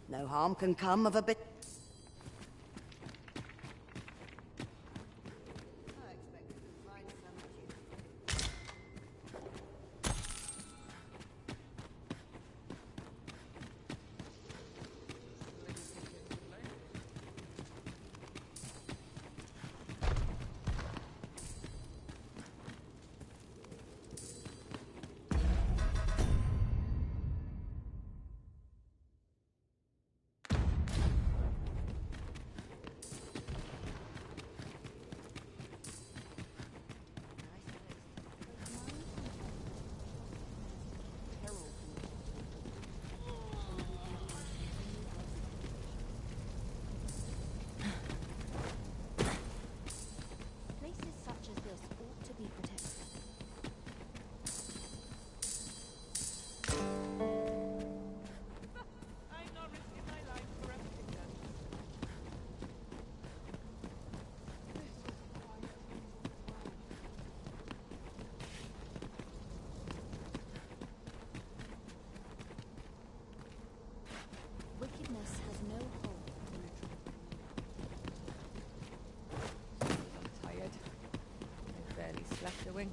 No harm can come of a bit... Wickedness has no hold. Tired. I barely slept a wink.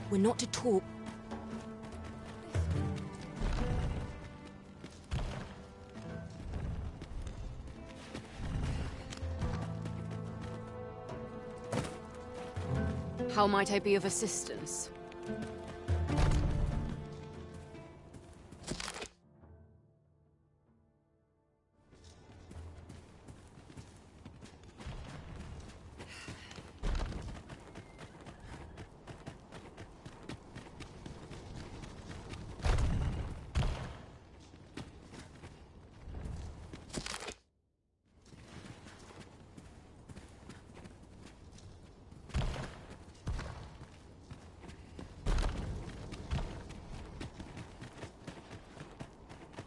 We're not to talk. How might I be of assistance?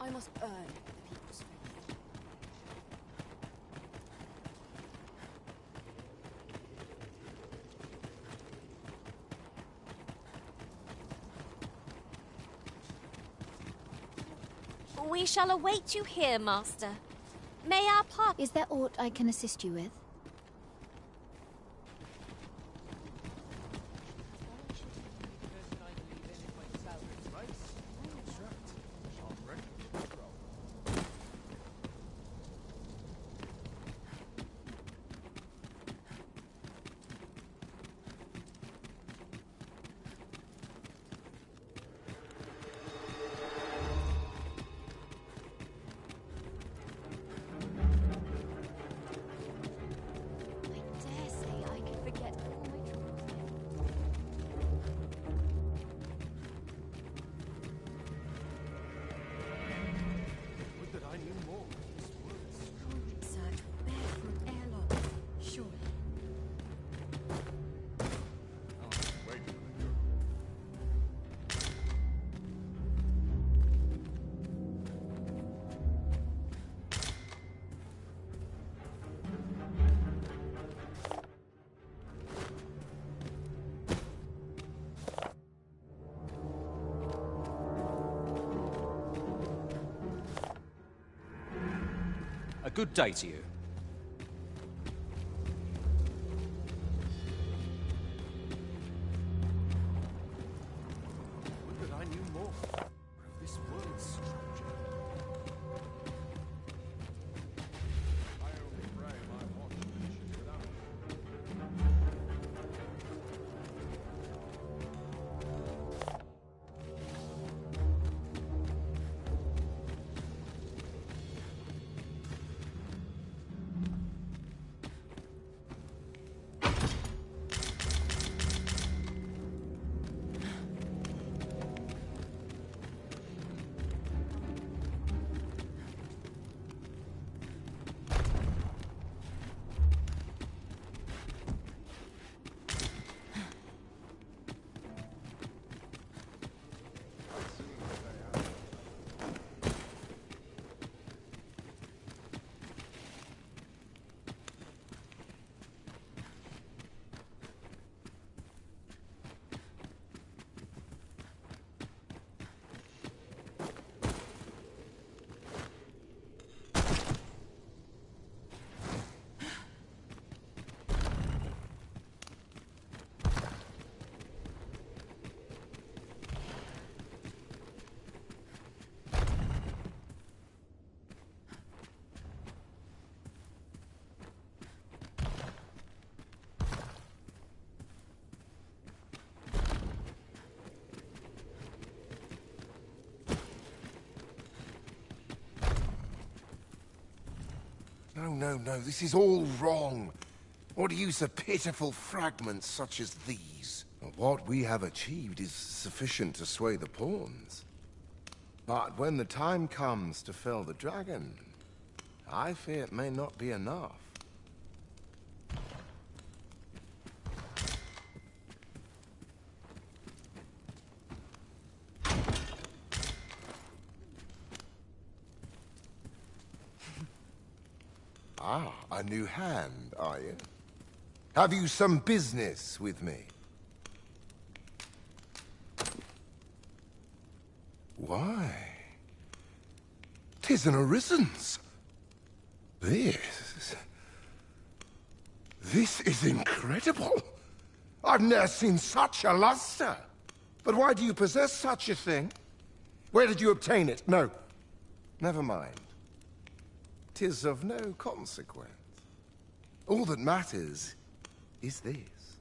I must earn the people's faith. We shall await you here, Master. May our part... Is there aught I can assist you with? A good day to you. Would that I knew more of this world, stranger. I only pray my watch finishes without No, this is all wrong. What use of pitiful fragments such as these? What we have achieved is sufficient to sway the pawns. But when the time comes to fell the dragon, I fear it may not be enough. Ah, a new hand, are you? Have you some business with me? Why? 'Tis an Arisen's. This is incredible. I've never seen such a luster. But why do you possess such a thing? Where did you obtain it? No, never mind. 'Tis of no consequence. All that matters is this.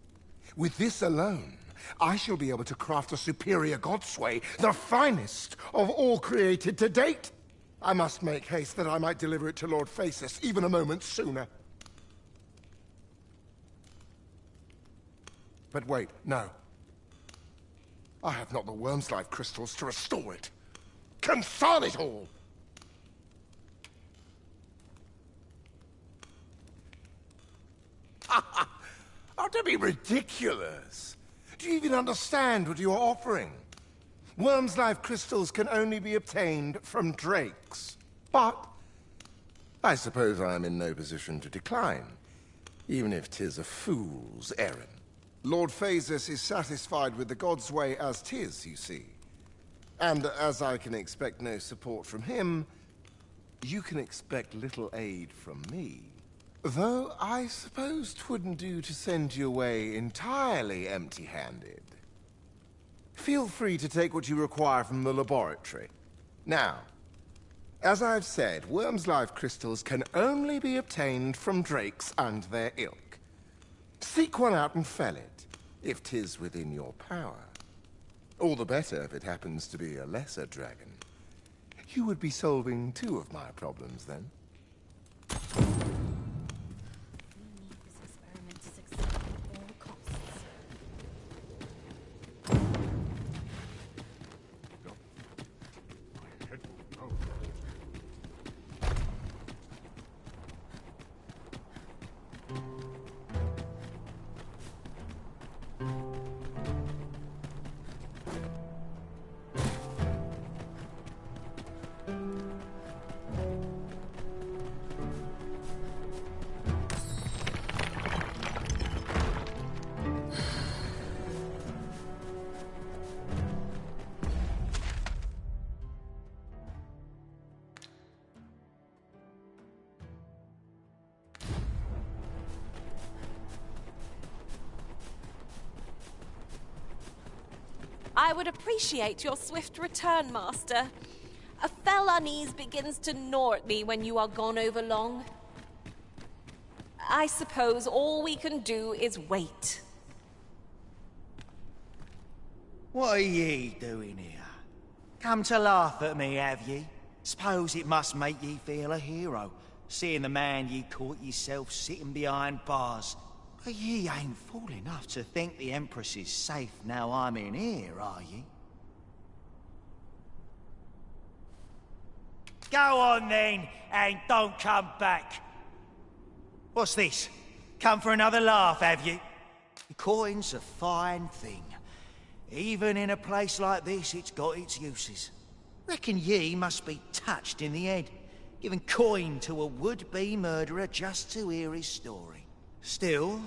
With this alone, I shall be able to craft a superior godsway, the finest of all created to date. I must make haste that I might deliver it to Lord Phasis even a moment sooner. But wait, no. I have not the worm's life crystals to restore it. Confound it all! Oh, don't be ridiculous. Do you even understand what you are offering? Worm's life crystals can only be obtained from drakes. But I suppose I am in no position to decline, even if 'tis a fool's errand. Lord Phasis is satisfied with the God's way as 'tis, you see. And as I can expect no support from him, you can expect little aid from me. Though I suppose 'twouldn't do to send you away entirely empty-handed. Feel free to take what you require from the laboratory. Now, as I've said, Worm's life crystals can only be obtained from drakes and their ilk. Seek one out and fell it, if 'tis within your power. All the better if it happens to be a lesser dragon. You would be solving 2 of my problems then. I would appreciate your swift return, Master. A fell unease begins to gnaw at me when you are gone over long. I suppose all we can do is wait. What are ye doing here? Come to laugh at me, have ye? Suppose it must make ye feel a hero, seeing the man ye caught yourself sitting behind bars. But ye ain't fool enough to think the Empress is safe now I'm in here, are ye? Go on then, and don't come back. What's this? Come for another laugh, have you? Coin's a fine thing. Even in a place like this, it's got its uses. Reckon ye must be touched in the head, giving coin to a would-be murderer just to hear his story. Still,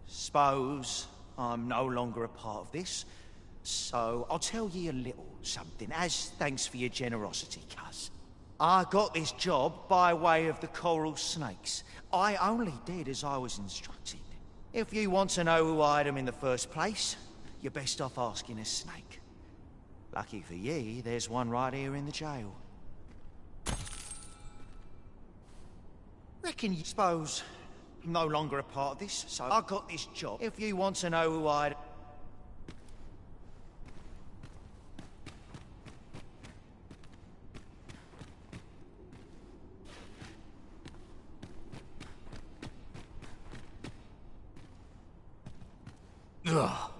suppose I'm no longer a part of this, so I'll tell ye a little something, as thanks for your generosity, cuz. I got this job by way of the coral snakes. I only did as I was instructed. If you want to know who hired them in the first place, you're best off asking a snake. Lucky for ye, there's one right here in the jail. Reckon you suppose I'm no longer a part of this, so I got this job. If you want to know who hired... Ugh.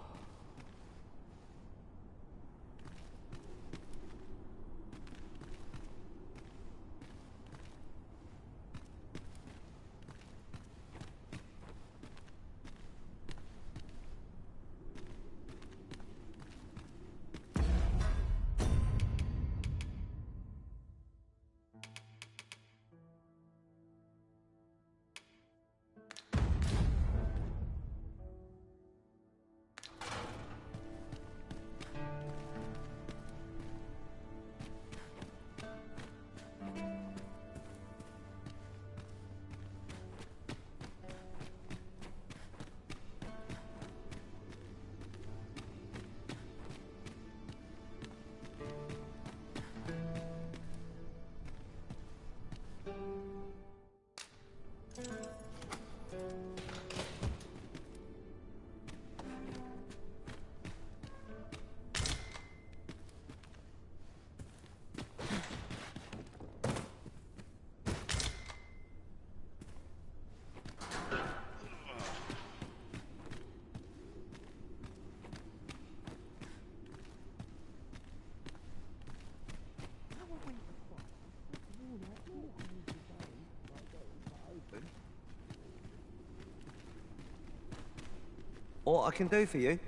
What I can do for you?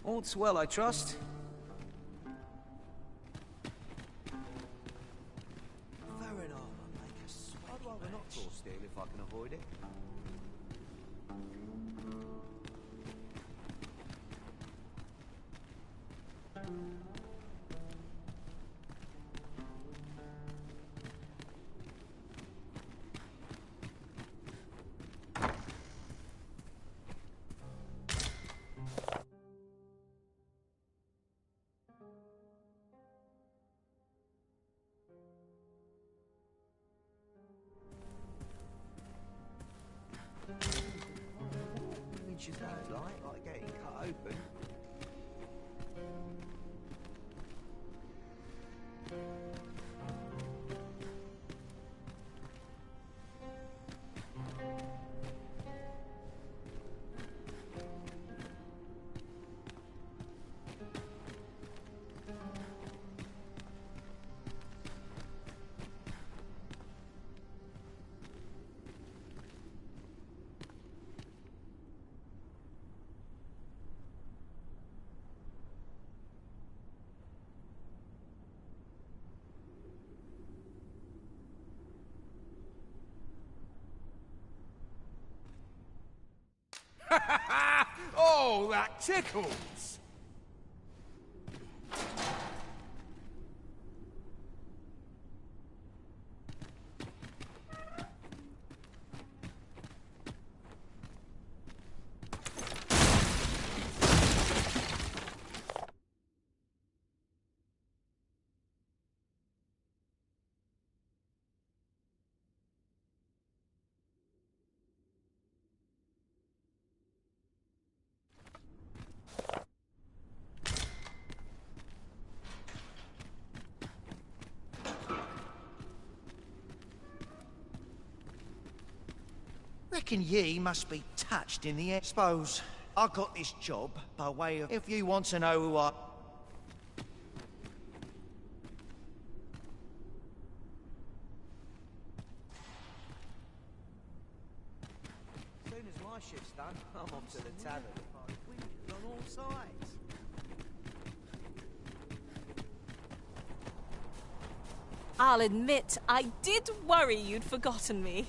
All's well, I trust. Fair enough. I'd rather not draw steel if I can avoid it. Which is that like getting cut open. Oh, that tickles! Reckon ye must be touched in the head. Suppose I got this job by way of... If you want to know who I... As soon as my shift's done, I'm off to the tavern. Wind on all sides. I'll admit, I did worry you'd forgotten me.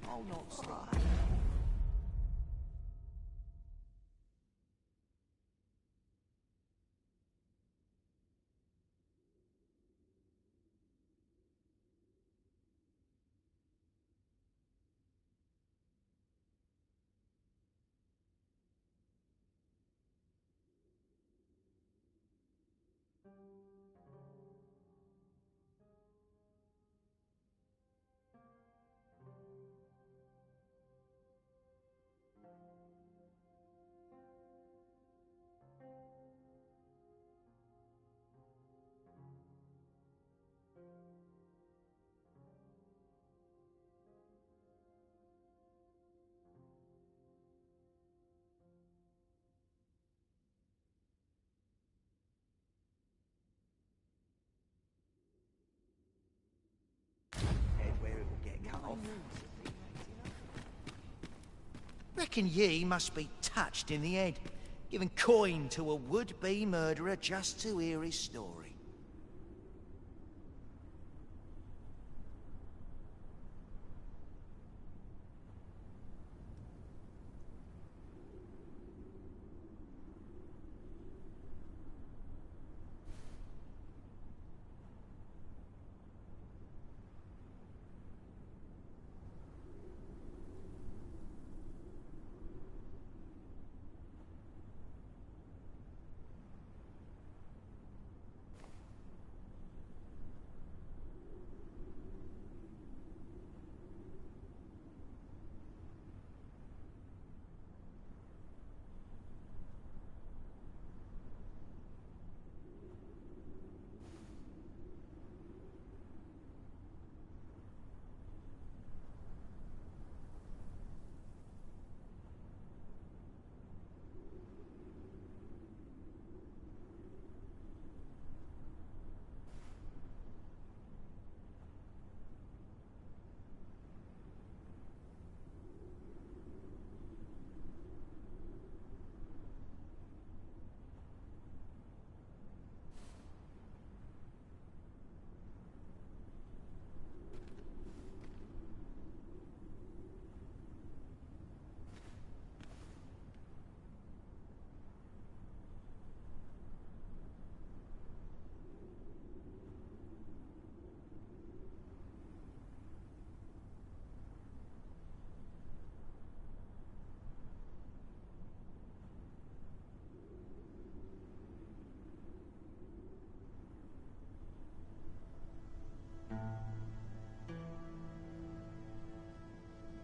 I'll not stay. Head where it will get cut off. Reckon ye must be touched in the head, giving coin to a would-be murderer just to hear his story.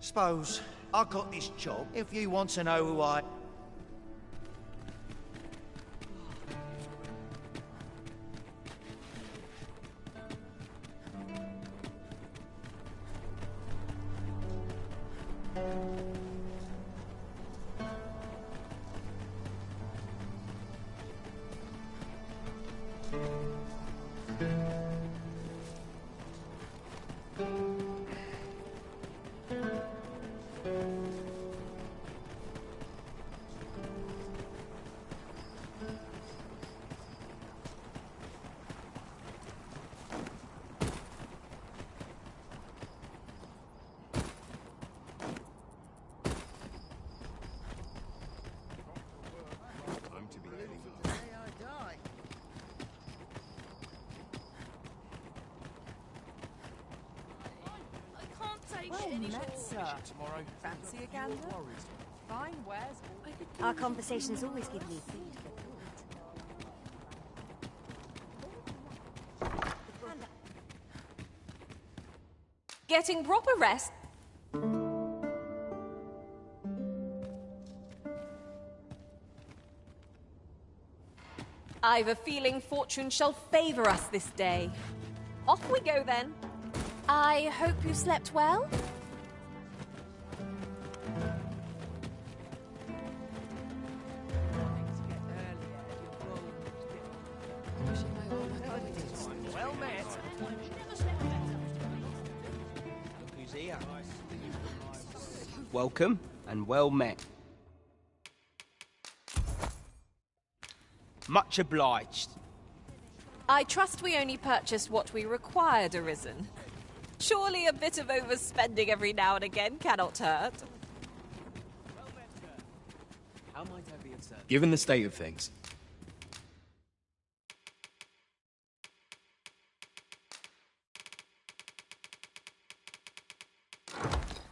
Suppose I got this job if you want to know who I... Tomorrow. Fancy a gander? Fine wares. Our conversations always give me food for thought. Getting proper rest. I've a feeling fortune shall favor us this day. Off we go then. I hope you slept well. Well met. Look who's here. Welcome and well met. Much obliged. I trust we only purchased what we required, Arisen. Surely a bit of overspending every now and again cannot hurt. How might I be of service? Given the state of things,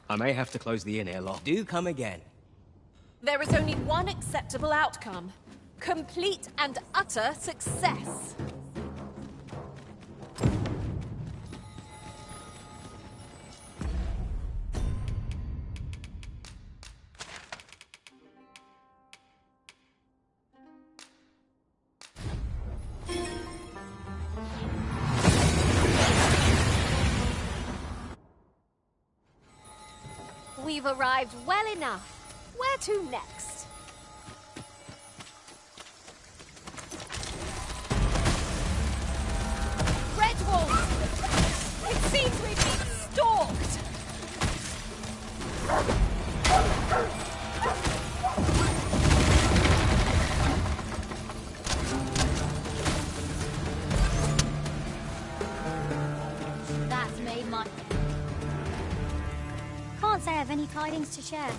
I may have to close the inn ere long. Do come again. There is only one acceptable outcome. Complete and utter success. We've arrived well enough. Where to next? Red Wolf! It seems we've been stalked! That's made my... Can't say I have any tidings to share.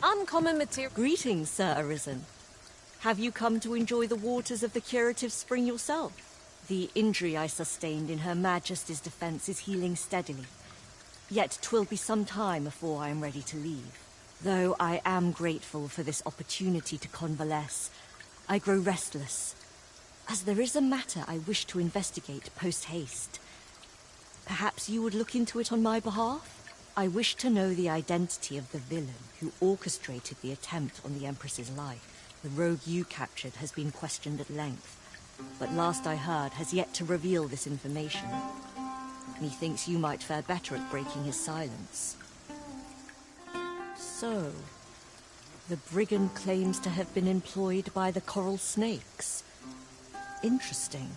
Uncommon material. Greetings, Sir Arisen. Have you come to enjoy the waters of the curative spring yourself? The injury I sustained in Her Majesty's defense is healing steadily. Yet 'twill be some time before I am ready to leave. Though I am grateful for this opportunity to convalesce, I grow restless, as there is a matter I wish to investigate post-haste. Perhaps you would look into it on my behalf? I wish to know the identity of the villain who orchestrated the attempt on the Empress's life. The rogue you captured has been questioned at length, but last I heard has yet to reveal this information. Methinks you might fare better at breaking his silence. So, the brigand claims to have been employed by the Coral Snakes. Interesting.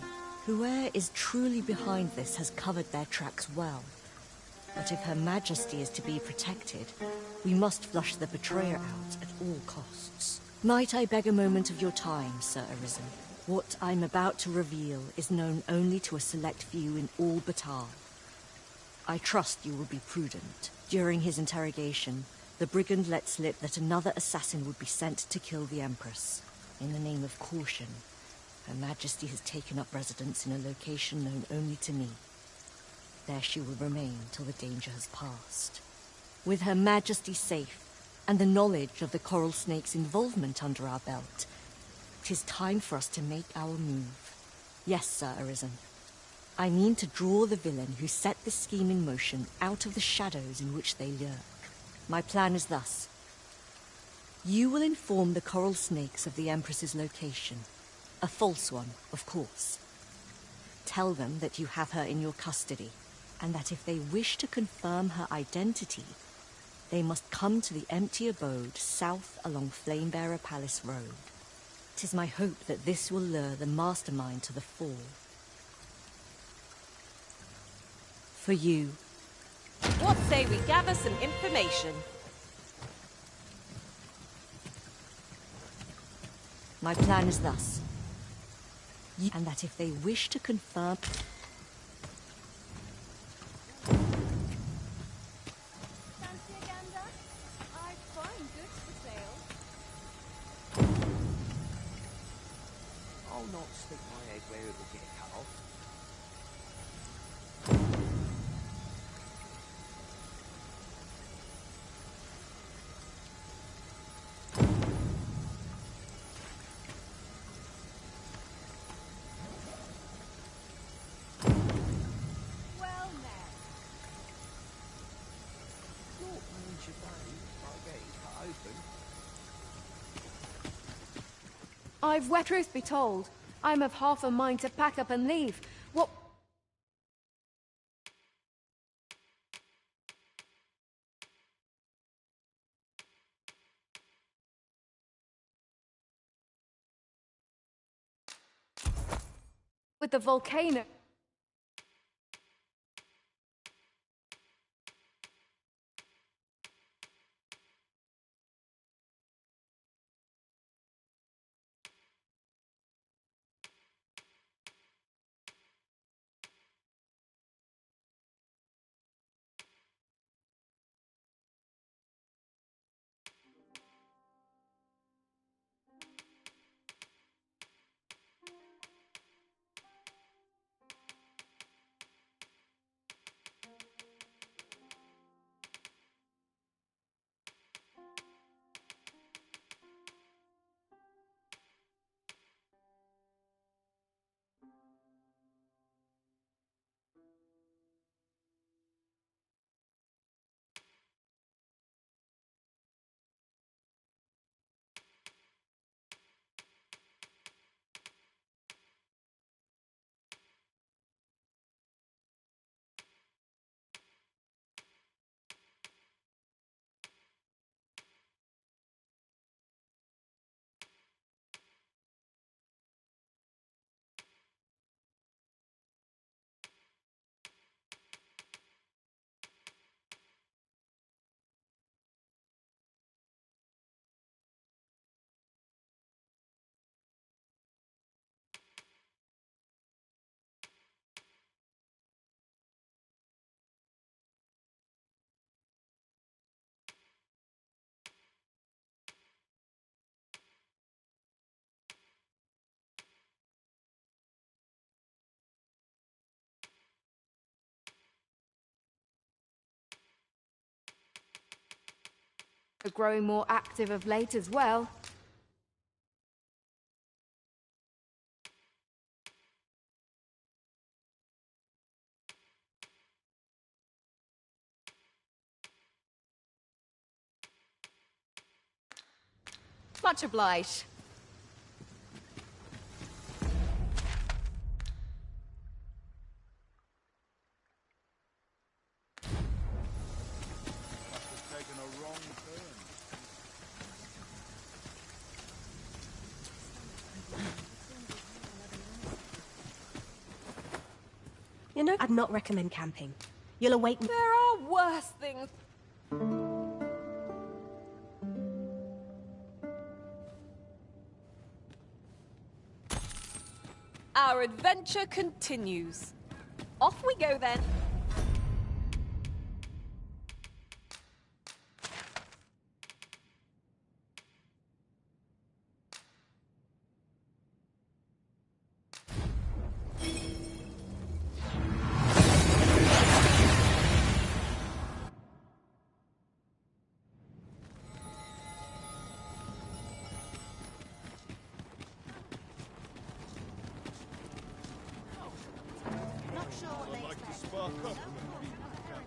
Whoever is truly behind this has covered their tracks well. But if Her Majesty is to be protected, we must flush the betrayer out at all costs. Might I beg a moment of your time, Sir Arisen? What I'm about to reveal is known only to a select few in all Batal. I trust you will be prudent. During his interrogation, the brigand let slip that another assassin would be sent to kill the Empress, in the name of caution. Her Majesty has taken up residence in a location known only to me. There she will remain till the danger has passed. With Her Majesty safe, and the knowledge of the Coral Snake's involvement under our belt, it is time for us to make our move. Yes, Sir Arisen. I mean to draw the villain who set this scheme in motion out of the shadows in which they lurk. My plan is thus. You will inform the Coral Snakes of the Empress's location. A false one, of course. Tell them that you have her in your custody, and that if they wish to confirm her identity, they must come to the empty abode south along Flamebearer Palace Road. 'Tis my hope that this will lure the mastermind to the fore. For you. What say we gather some information? My plan is thus. And that if they wish to confirm... I'll not stick my head where it will get cut off. Well met. Thought means your bone, I'll get it cut open. I've wet truth be told. I'm of half a mind to pack up and leave. What? With the volcano. Growing more active of late as well. Much obliged. Taken a wrong turn. You know, I'd not recommend camping. You'll awake... There are worse things. Our adventure continues. Off we go then.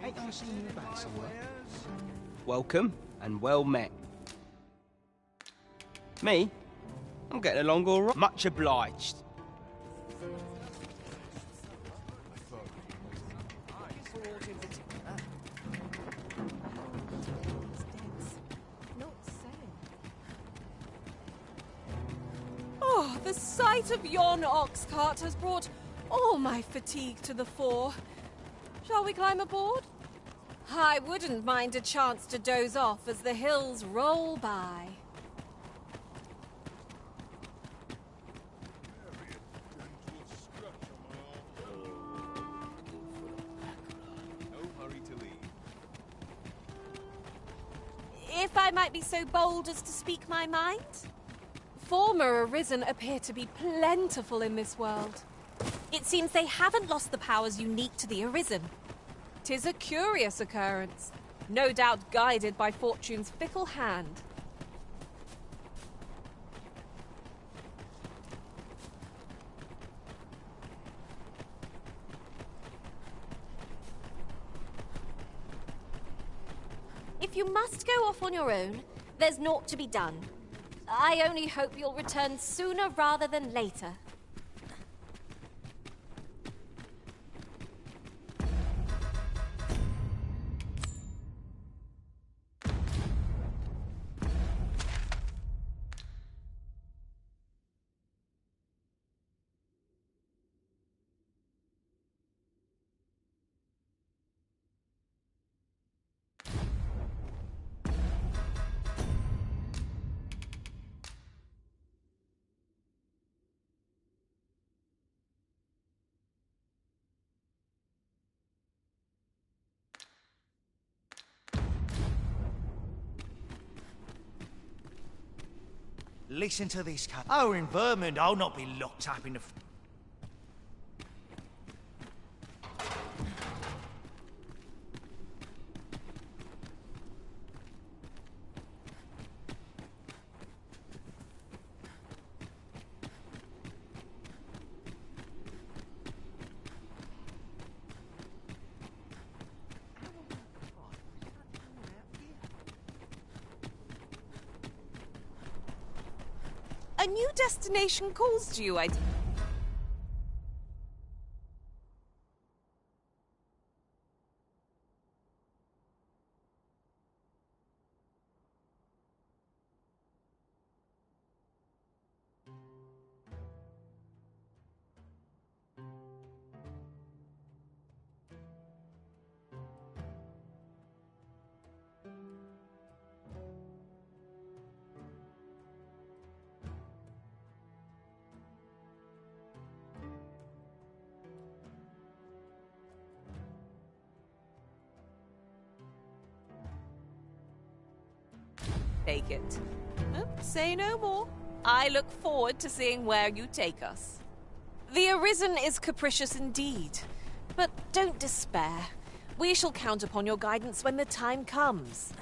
Ain't I seen you back somewhere? Welcome and well met. Me? I'm getting along all right. Much obliged. Oh, the sight of yon ox cart has brought all my fatigue to the fore. Shall we climb aboard? I wouldn't mind a chance to doze off as the hills roll by. If I might be so bold as to speak my mind, former Arisen appear to be plentiful in this world. It seems they haven't lost the powers unique to the Arisen. 'Tis a curious occurrence, no doubt guided by Fortune's fickle hand. If you must go off on your own, there's naught to be done. I only hope you'll return sooner rather than later. Listen to this, cut. Oh, in Vermund, I'll not be locked up in the... A new destination calls to you, Take it. Oh, say no more. I look forward to seeing where you take us. The Arisen is capricious indeed, but don't despair. We shall count upon your guidance when the time comes.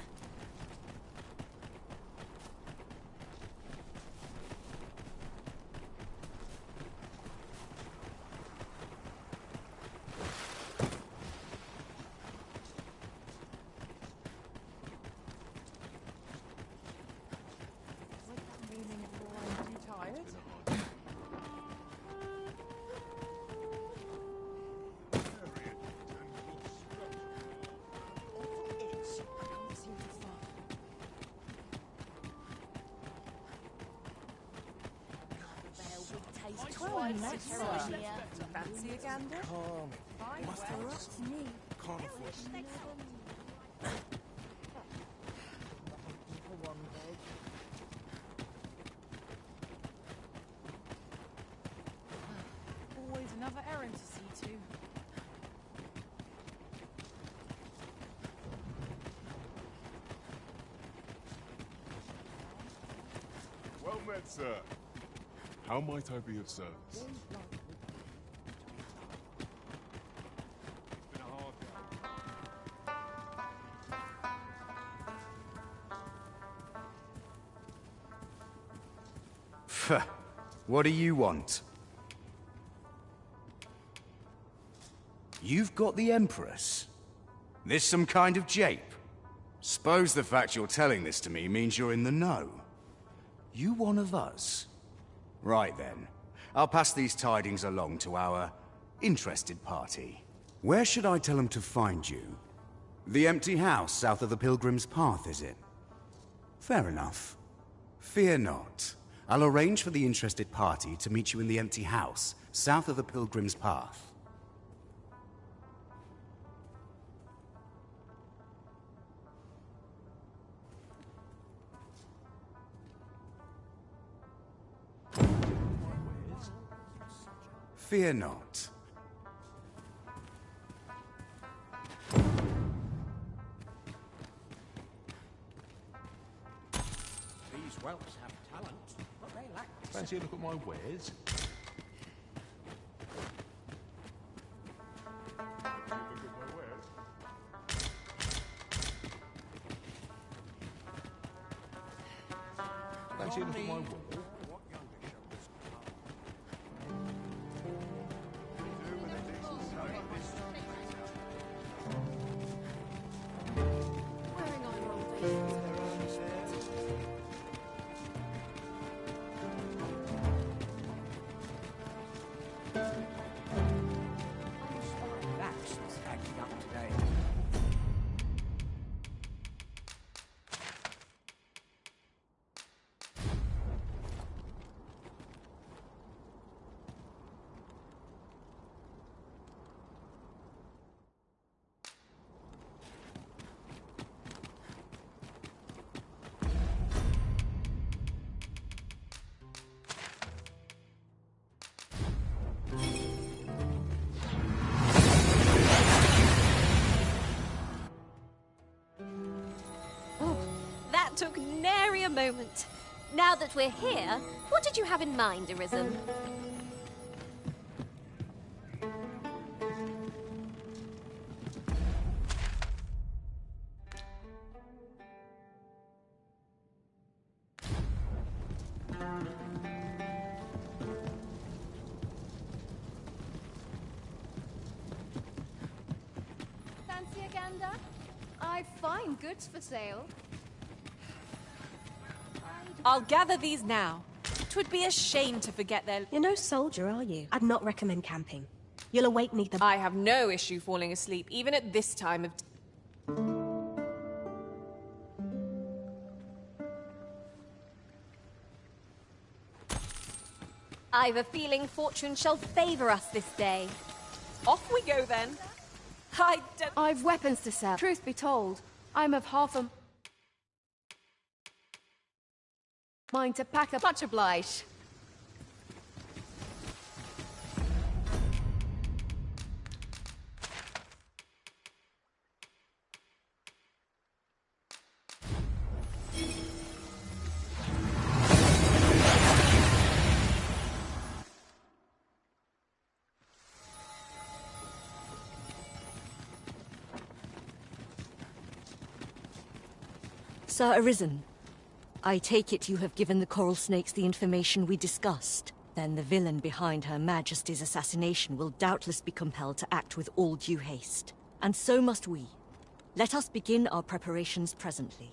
Fancy a gander? Always another errand to see to. Well met, sir. How might I be of service? What do you want? You've got the Empress? This some kind of jape? Suppose the fact you're telling this to me means you're in the know. You one of us? Right then. I'll pass these tidings along to our interested party. Where should I tell them to find you? The empty house south of the Pilgrim's Path, is it? Fair enough. Fear not. I'll arrange for the interested party to meet you in the empty house south of the Pilgrim's Path. Fear not. These whelps have talent, but they lack... Fancy a look at my wares? Fancy a look at my wares? Took nary a moment. Now that we're here, what did you have in mind, Arisen? Fancy a gander? I find goods for sale. I'll gather these now. 'Twould be a shame to forget their... You're no soldier, are you? I'd not recommend camping. You'll awake neither... I have no issue falling asleep, even at this time of... I've a feeling fortune shall favor us this day. Off we go, then. I've weapons to sell. Truth be told, I'm of half a... mind to pack a much obliged. Sir Arisen, I take it you have given the Coral Snakes the information we discussed. Then the villain behind Her Majesty's assassination will doubtless be compelled to act with all due haste. And so must we. Let us begin our preparations presently.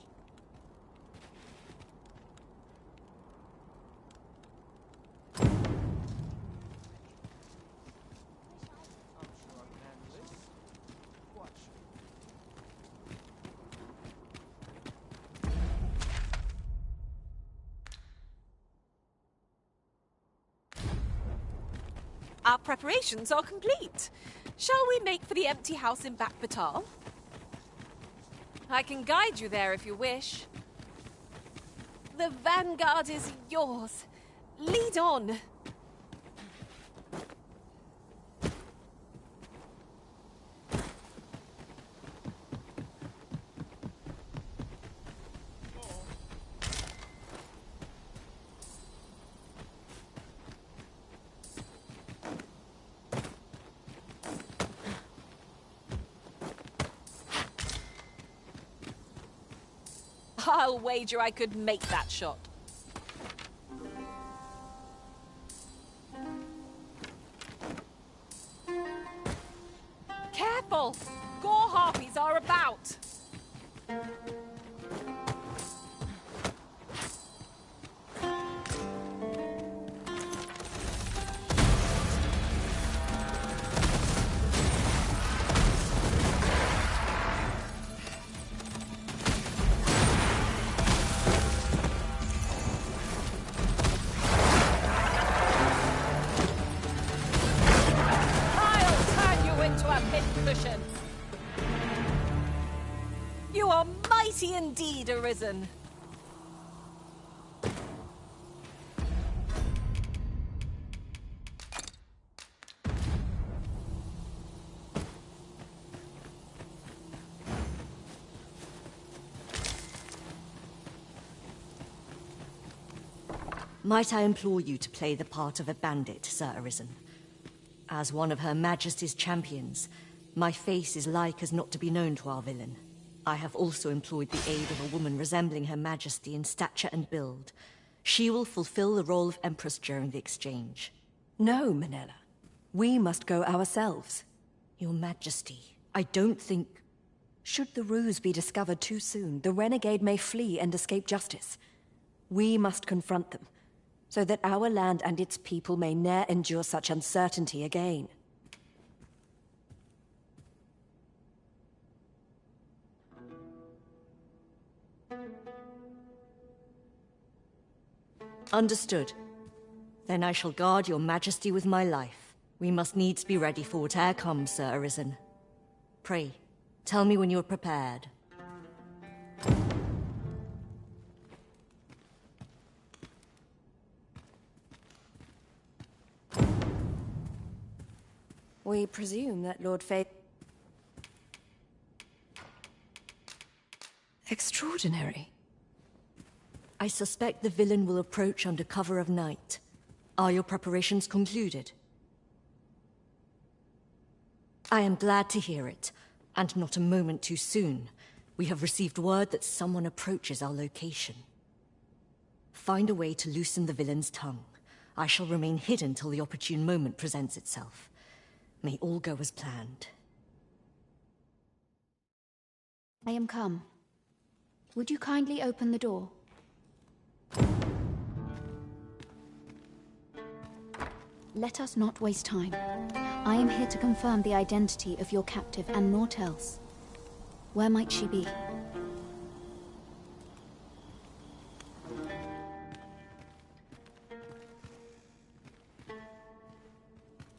Our preparations are complete. Shall we make for the empty house in Back Batal? I can guide you there if you wish. The vanguard is yours. Lead on. I'll wager I could make that shot. careful! Gore harpies are about! You are mighty indeed, Arisen. Might I implore you to play the part of a bandit, Sir Arisen? As one of Her Majesty's champions, my face is like as not to be known to our villain. I have also employed the aid of a woman resembling Her Majesty in stature and build. She will fulfill the role of Empress during the exchange. No, Manella. We must go ourselves. Your Majesty, I don't think... Should the ruse be discovered too soon, the renegade may flee and escape justice. We must confront them, so that our land and its people may ne'er endure such uncertainty again. Understood. Then I shall guard your Majesty with my life. We must needs be ready for whate'er comes, Sir Arisen. Pray, tell me when you are prepared. We presume that Lord Faith... Extraordinary. I suspect the villain will approach under cover of night. Are your preparations concluded? I am glad to hear it, and not a moment too soon. We have received word that someone approaches our location. Find a way to loosen the villain's tongue. I shall remain hidden till the opportune moment presents itself. May all go as planned. I am come. Would you kindly open the door? Let us not waste time. I am here to confirm the identity of your captive and naught else. Where might she be?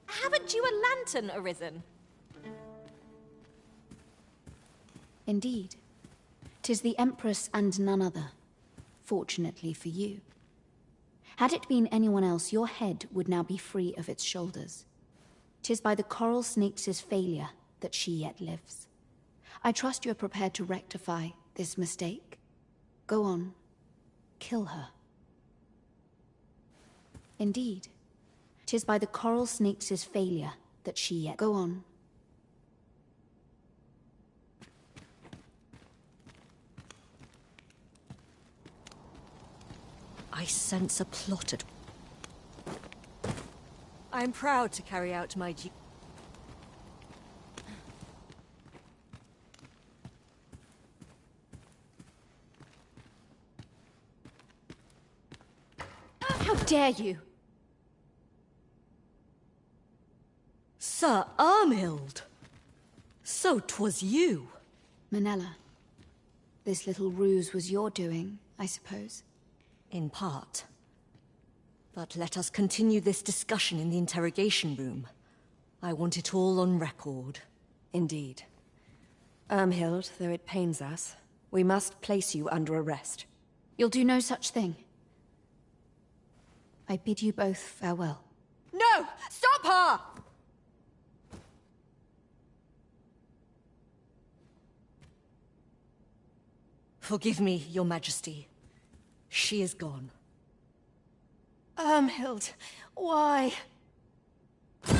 Haven't you a lantern, Arisen? Indeed. 'Tis the Empress and none other. Fortunately for you. Had it been anyone else, your head would now be free of its shoulders. 'Tis by the coral snake's failure that she yet lives. I trust you are prepared to rectify this mistake. Go on. Kill her. Indeed. 'Tis by the coral snake's failure that she yet... Go on. I sense a plot at... I am proud to carry out my duty. How dare you! Sir Armhild! So 'twas you! Manella, this little ruse was your doing, I suppose? In part. But let us continue this discussion in the interrogation room. I want it all on record. Indeed. Armhild, though it pains us, we must place you under arrest. You'll do no such thing. I bid you both farewell. No! Stop her! Forgive me, Your Majesty. She is gone. Armhild, why?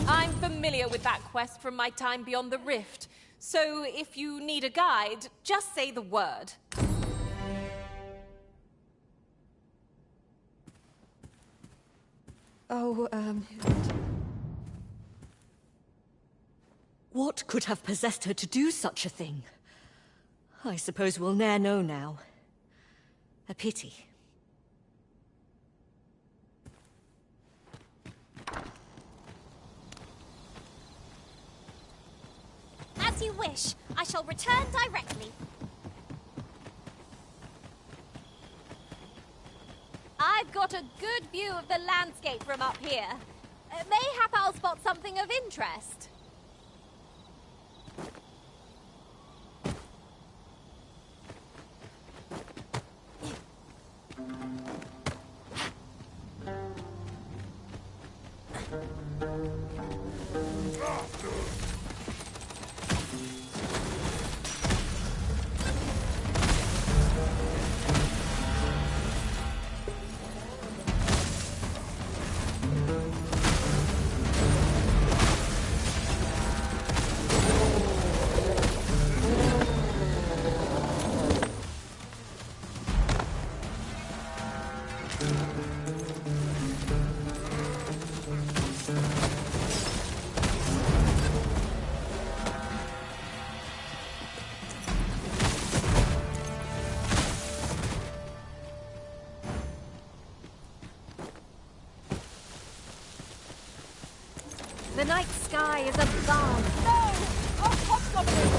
I'm familiar with that quest from my time beyond the rift, so if you need a guide, just say the word. Oh, Armhild. What could have possessed her to do such a thing? I suppose we'll ne'er know now. A pity. As you wish. I shall return directly. I've got a good view of the landscape from up here. Mayhap I'll spot something of interest. The night sky is a balm. No! A hobgoblin!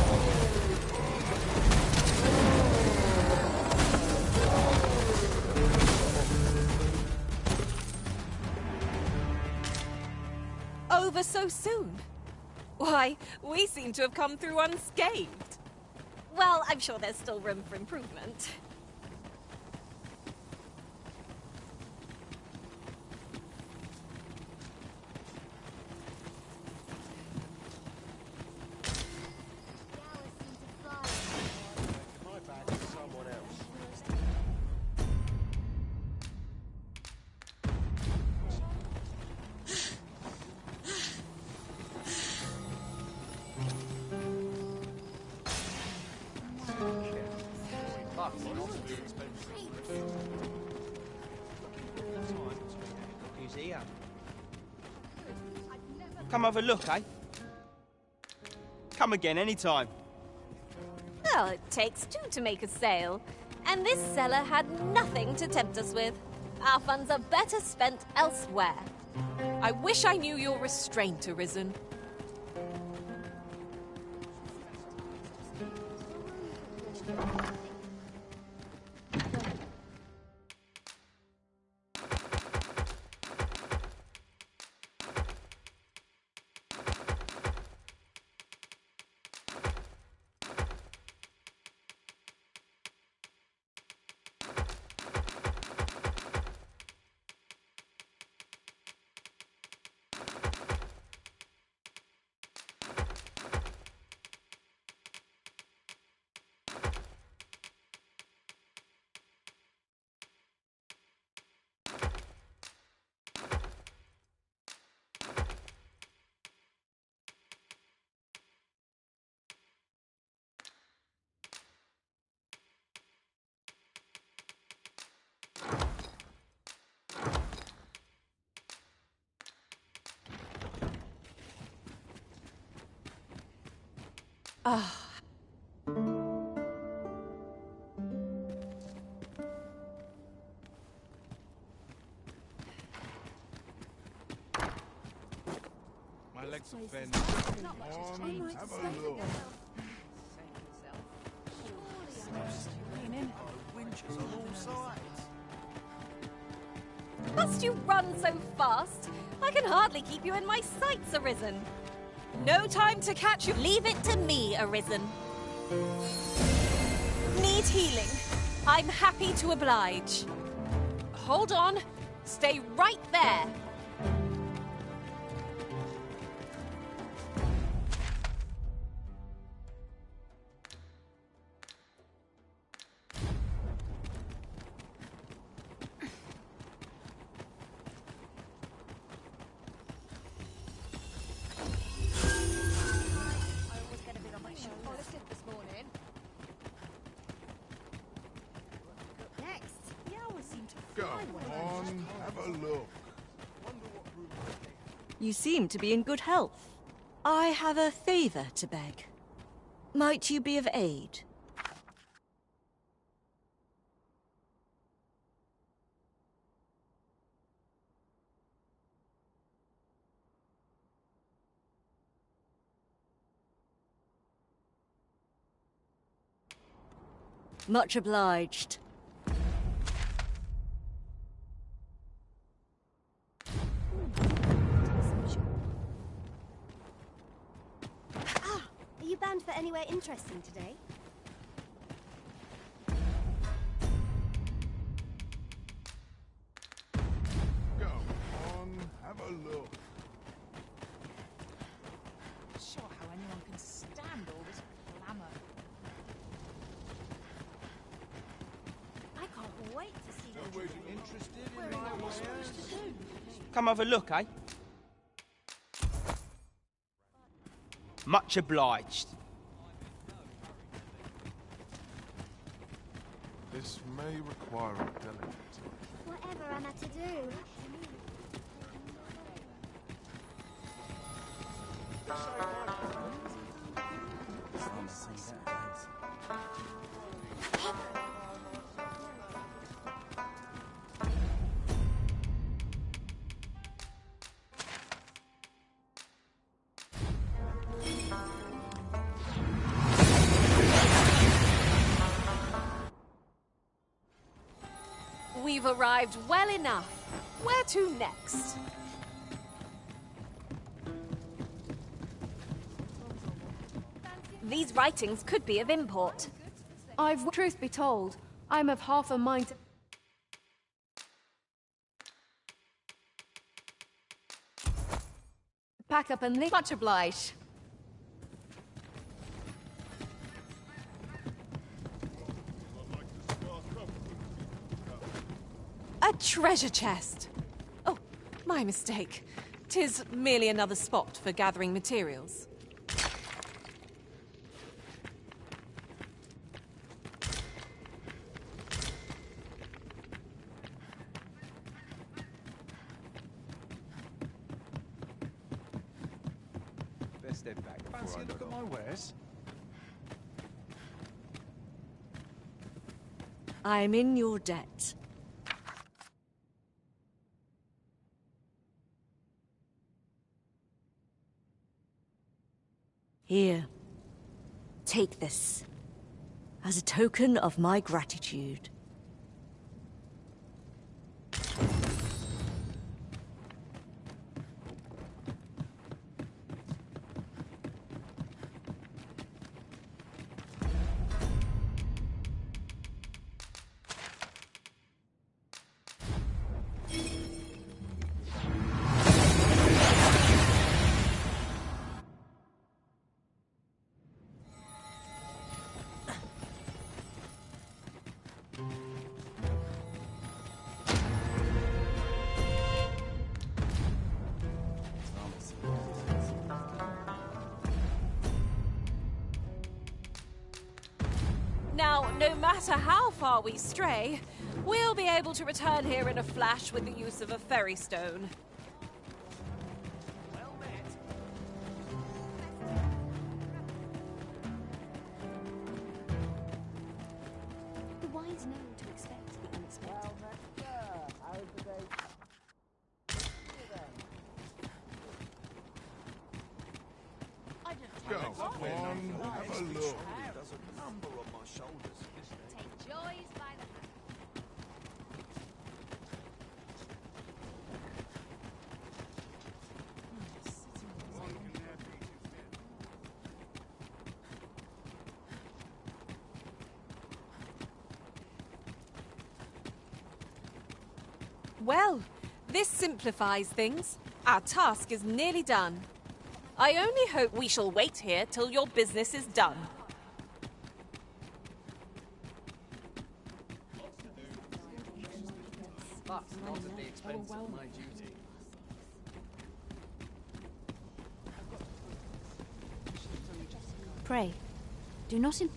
Over so soon? Why, we seem to have come through unscathed. Well, I'm sure there's still room for improvement. Come have a look, eh? Come again anytime. Well, it takes two to make a sale. And this seller had nothing to tempt us with. Our funds are better spent elsewhere. I wish I knew your restraint, Arisen. Ah. My legs are bent. Come on, have a look. Winches on all sides. Must you run so fast? I can hardly keep you in my sights, Arisen. No time to catch you. Leave it to me, Arisen. Need healing. I'm happy to oblige. Hold on. Stay right there. You seem to be in good health. I have a favor to beg. Might you be of aid? Much obliged. Ah! Are you bound for anywhere interesting today? Go on, have a look. Not sure how anyone can stand all this glamour. I can't wait to see So what were you you interested in We're my not wares? supposed to do. Come have a look, eh? Much obliged. This may require a delicate touch. Whatever I'm at to do. We've arrived well enough. Where to next? These writings could be of import. Truth be told, I'm of half a mind to... Pack up and leave. Much obliged. A treasure chest. Oh, my mistake. 'Tis merely another spot for gathering materials. Best head back. Fancy a look at my wares? I'm in your debt. Here. Take this. As a token of my gratitude. Now, no matter how far we stray, we'll be able to return here in a flash with the use of a ferry stone. The wise know to expect the unexpected. Go on, have a look. There's a number on my shoulders. Take joys by the hand. Well, this simplifies things. Our task is nearly done. I only hope we shall wait here till your business is done. But not at the expense of my duty. Pray, do not in...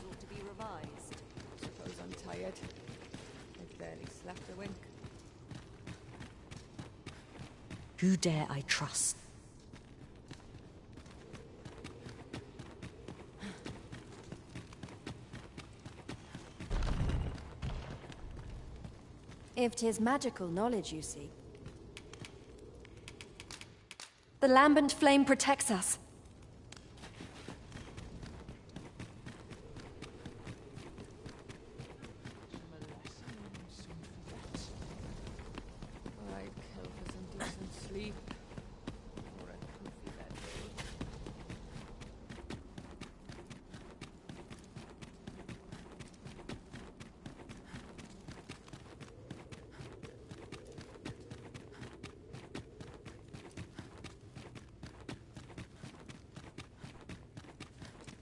ought to be revised. Suppose I'm tired. I've barely slept a wink. Who dare I trust? If 'tis magical knowledge you seek. The lambent flame protects us.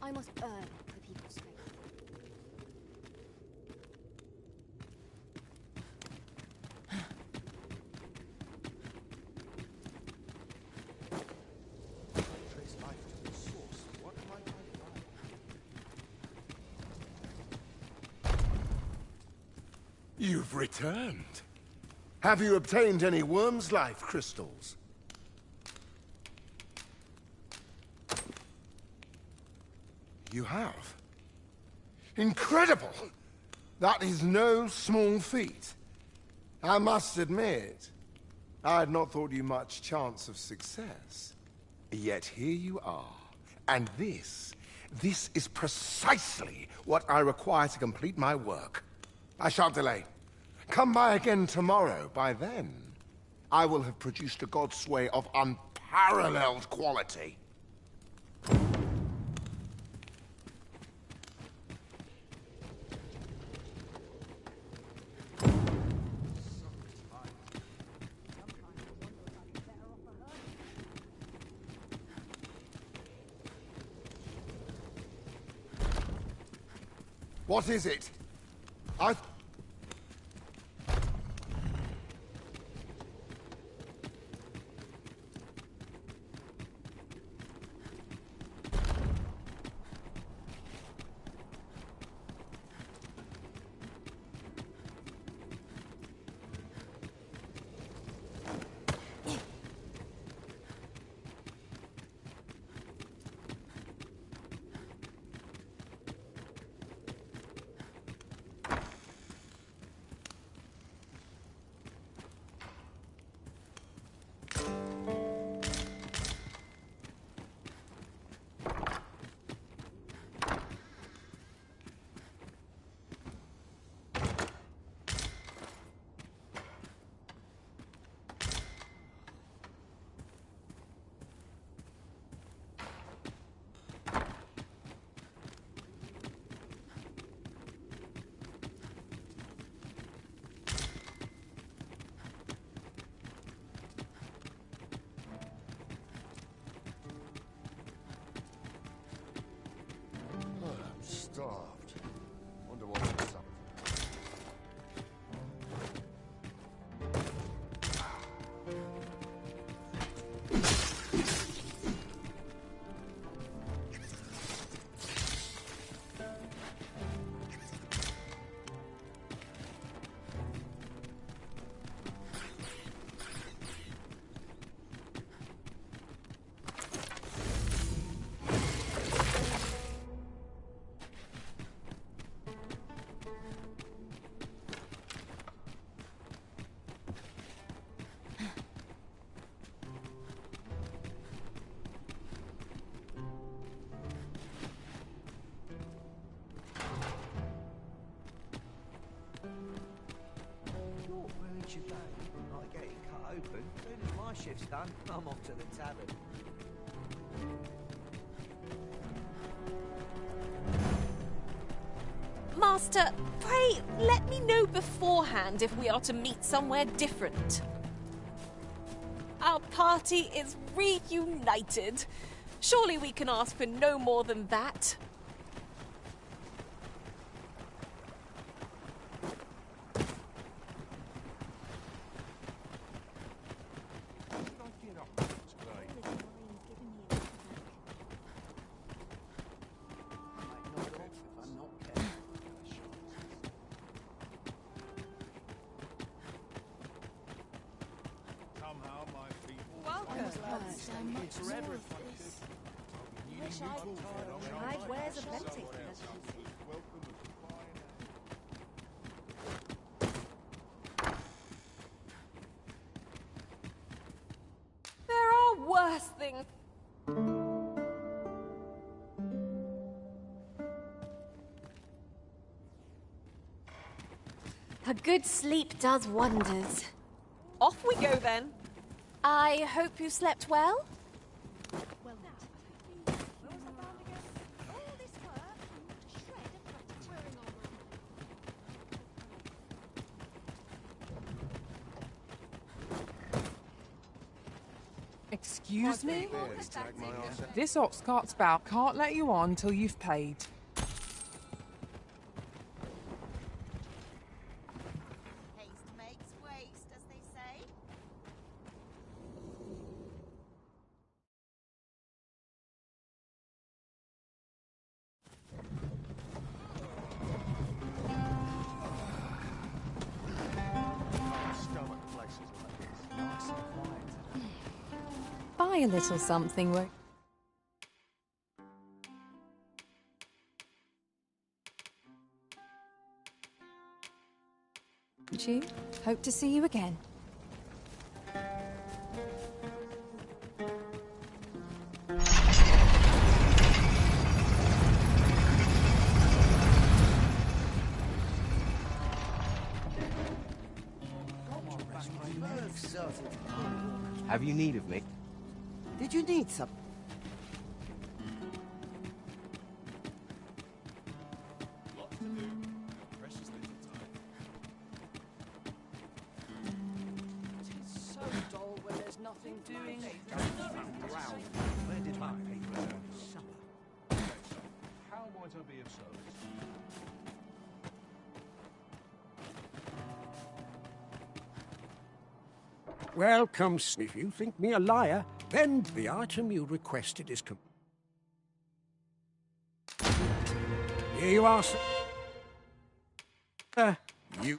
I must earn the people's faith. Trace life to the source. What might I find? You've returned. Have you obtained any worm's life crystals? You have? Incredible! That is no small feat. I must admit, I had not thought you much chance of success. Yet here you are. And this is precisely what I require to complete my work. I shan't delay. Come by again tomorrow. By then, I will have produced a godsway of unparalleled quality. What is it? Starved. Wonder what's up. Your day. I get it cut open. As soon as my shift's done, I'm off to the tavern. Master, pray let me know beforehand if we are to meet somewhere different. Our party is reunited. Surely we can ask for no more than that. Somehow my feet Hide wares aplenty. There are worse things. A good sleep does wonders. Off we go then. I hope you slept well. Excuse me? This ox cart's bound. Can't let you on till you've paid. Haste makes waste, as they say. Buy a little something, won't you? Hope to see you again. Have you need of me? Did you need some? So dull when there's nothing doing. Where did my paper learn summer? How might I be of service? Welcome. If you think me a liar, then the item you requested is Here you are, sir. You...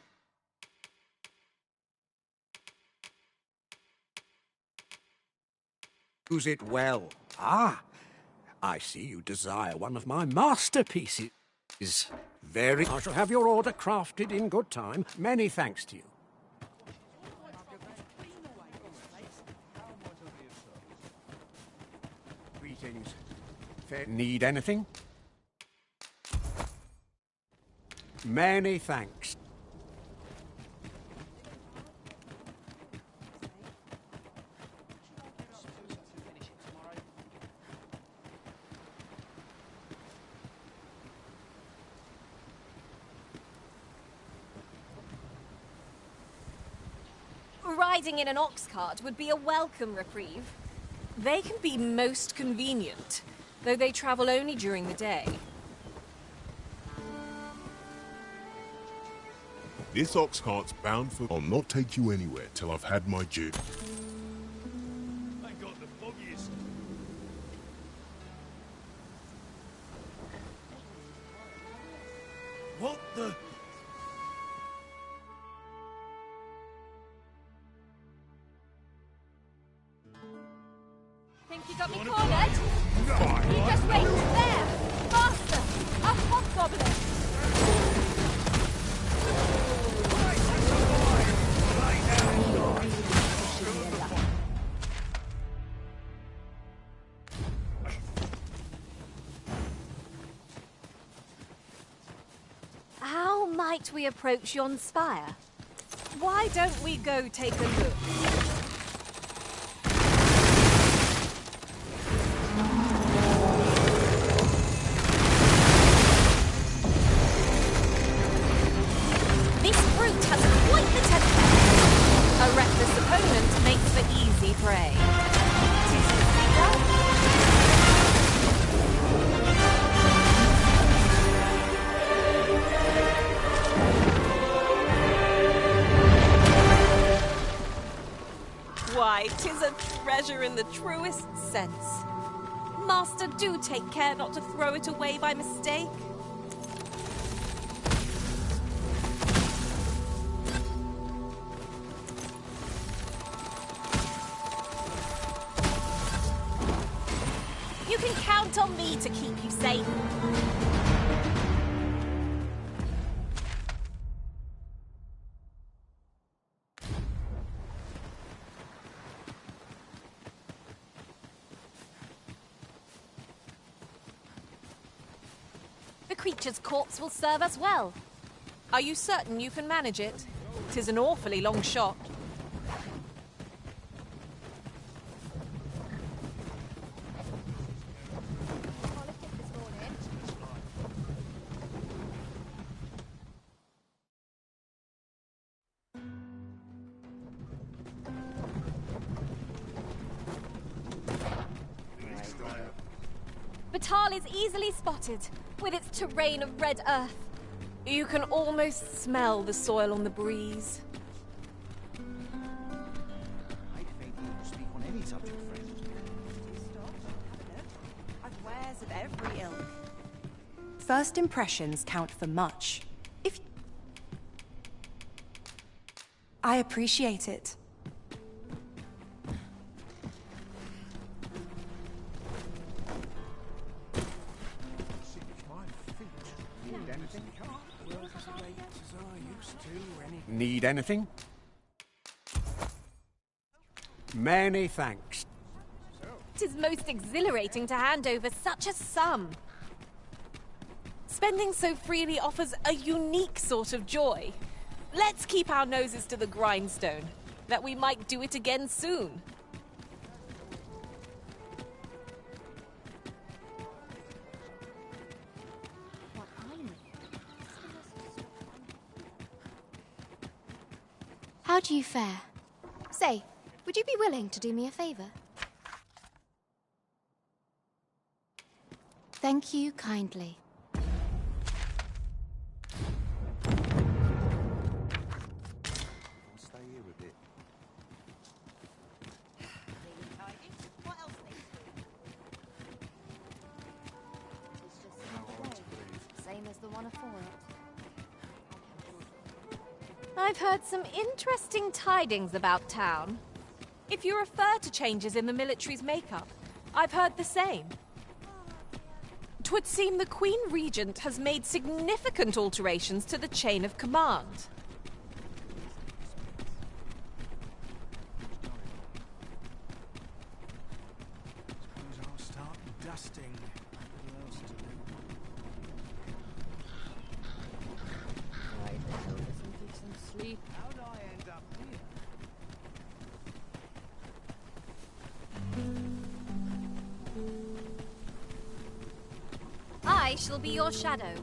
Use it well. Ah, I see you desire one of my masterpieces. Very... I shall have your order crafted in good time. Many thanks to you. Greetings. Need anything? Many thanks. Riding in an ox cart would be a welcome reprieve. They can be most convenient, though they travel only during the day. This ox cart's bound for... I'll not take you anywhere till I've had my due. I got the foggiest. What the... Think you got me cornered? You just wait there! Faster! A hobgoblin! How might we approach yon spire? Why don't we go take a look? This brute has quite the temper. A reckless opponent makes for easy prey. 'Tis the figure. Why, 'tis a treasure in the truest sense. Master, do take care not to throw it away by mistake. Count on me to keep you safe. The creature's corpse will serve us well. Are you certain you can manage it? 'Tis an awfully long shot. Batal is easily spotted, with its terrain of red earth. You can almost smell the soil on the breeze. I think you can speak on any subject, friend. I've wares of every ilk. First impressions count for much. If I appreciate it. Need anything? Many thanks. 'Tis most exhilarating to hand over such a sum. Spending so freely offers a unique sort of joy. Let's keep our noses to the grindstone, that we might do it again soon. How do you fare? Say, would you be willing to do me a favor? Thank you kindly. I'll stay here a bit. What else needs Same as the one afore it. I've heard some interesting tidings about town. If you refer to changes in the military's makeup, I've heard the same. 'Twould seem the Queen Regent has made significant alterations to the chain of command. Suppose I'll start dusting. What else to do? Sleep. How did I end up here? I shall be your shadow.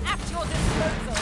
At your disposal.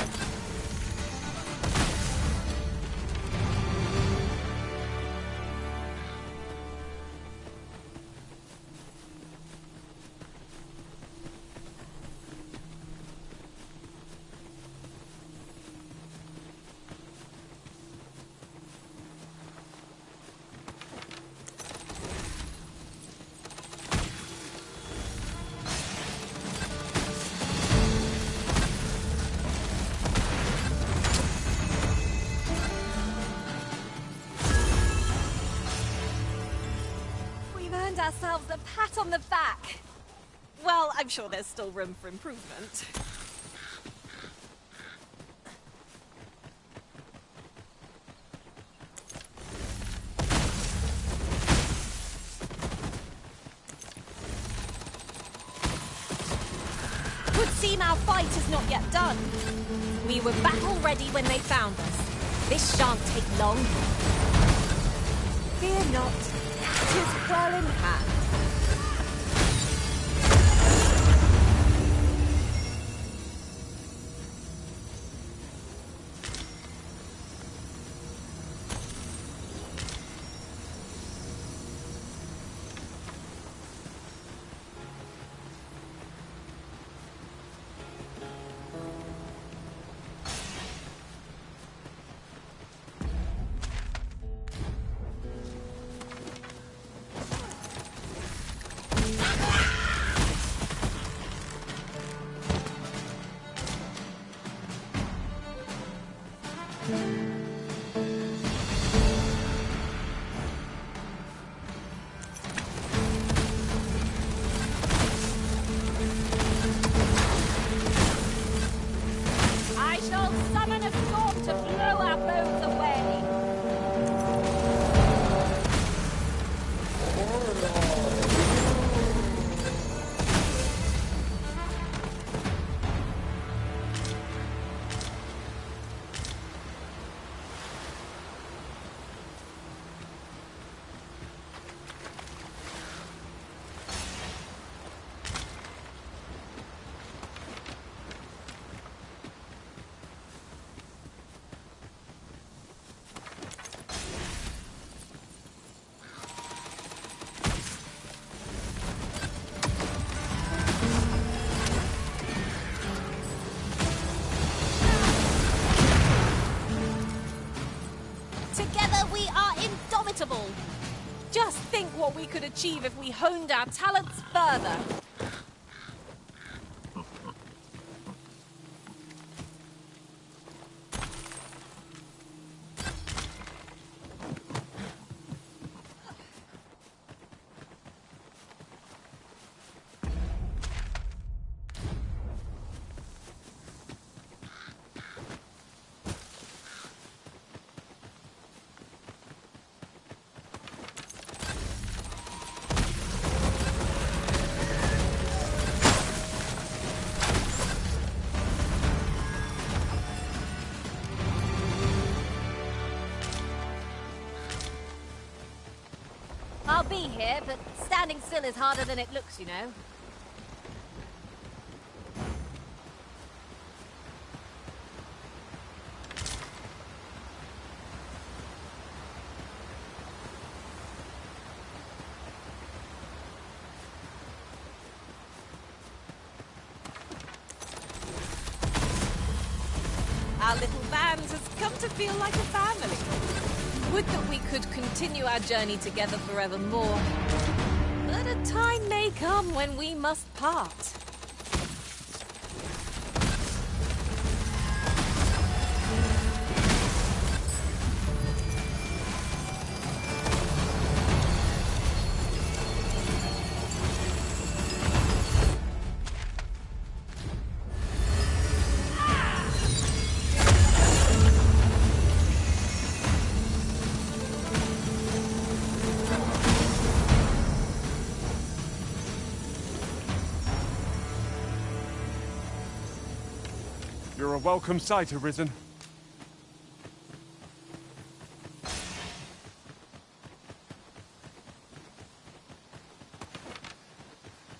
Ourselves a pat on the back. Well, I'm sure there's still room for improvement. Would seem our fight is not yet done. We were battle ready when they found us. This shan't take long. Fear not. 'Tis well in hand. I shall summon a storm to blow our bones away. Together we are indomitable. Just think what we could achieve if we honed our talents further. I'll be here, but standing still is harder than it looks, you know. Our little band has come to feel like a family. Would that we could continue our journey together forevermore. But a time may come when we must part. You're a welcome sight, Arisen.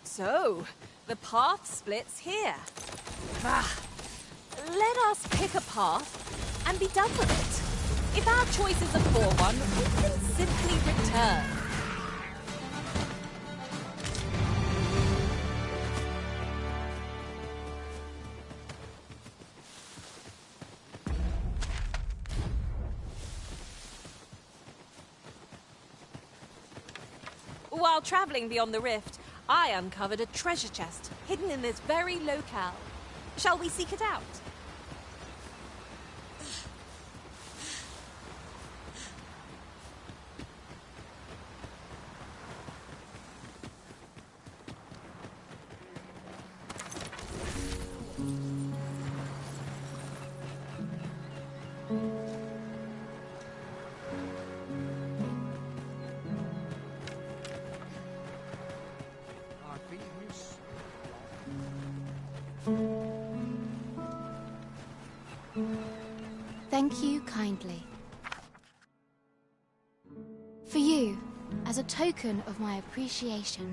So, the path splits here. Ah, let us pick a path and be done with it. If our choice is a poor one, we can simply return. While traveling beyond the rift, I uncovered a treasure chest hidden in this very locale. Shall we seek it out? Thank you kindly. For you, as a token of my appreciation.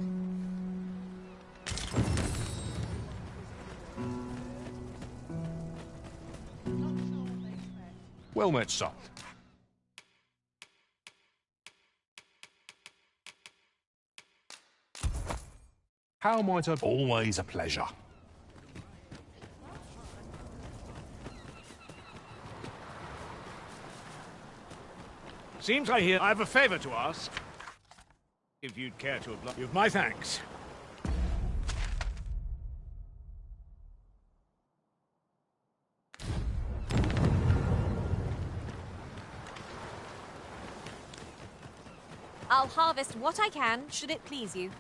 Well met, son. How might I... Always a pleasure. Seems I hear I have a favor to ask. If you'd care to oblige. You've my thanks. I'll harvest what I can, should it please you.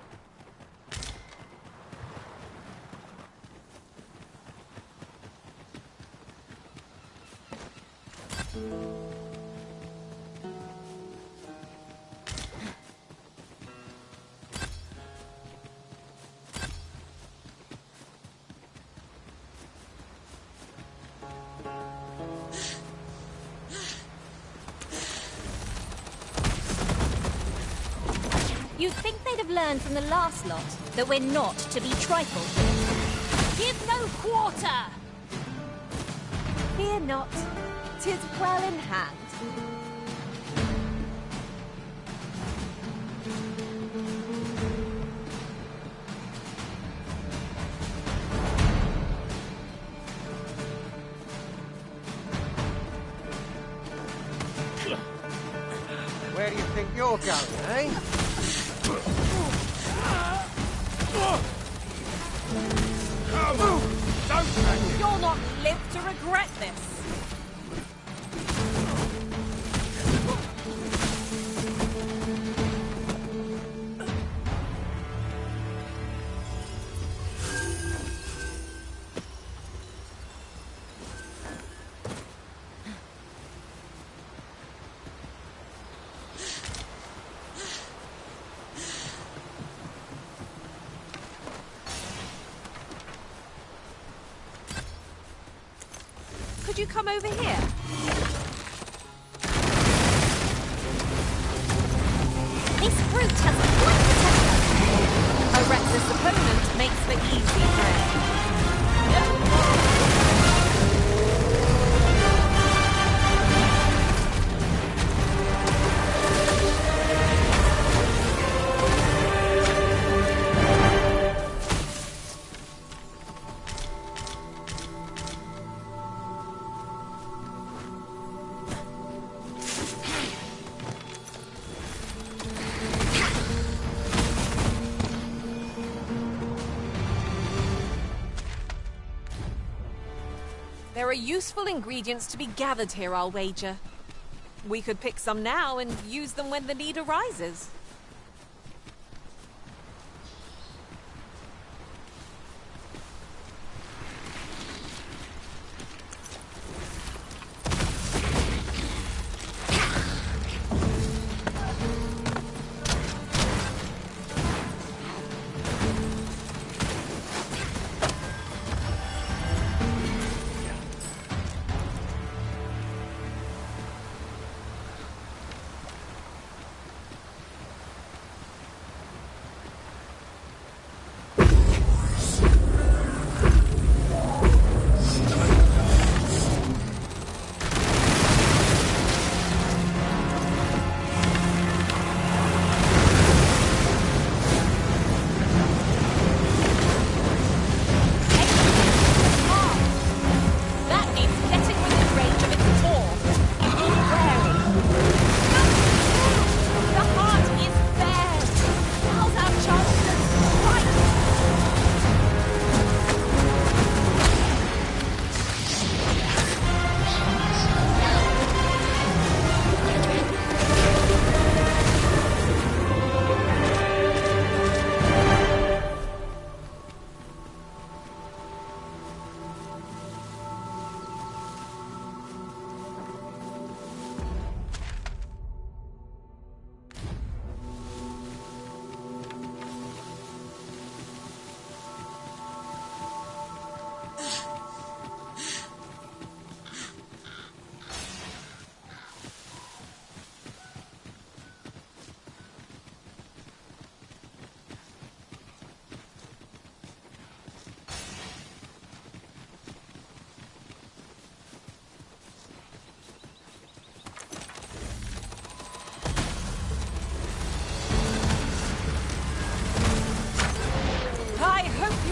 You'd think they'd have learned from the last lot that we're not to be trifled with. Give no quarter! Fear not, 'tis well in hand. Where do you think you're going, eh? You'll not live to regret this. Could you come over here? This fruit has quite the temper. A reckless opponent makes for easy prey. There are useful ingredients to be gathered here, I'll wager. We could pick some now and use them when the need arises.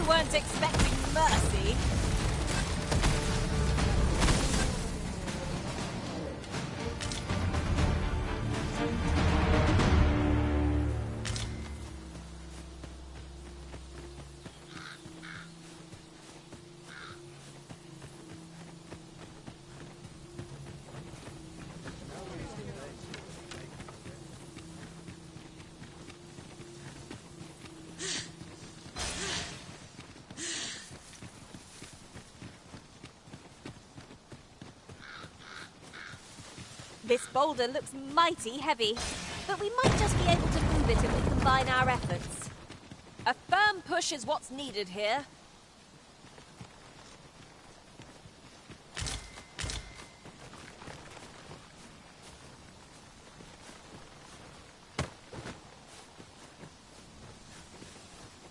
Weren't expecting mercy. This boulder looks mighty heavy, but we might just be able to move it if we combine our efforts. A firm push is what's needed here.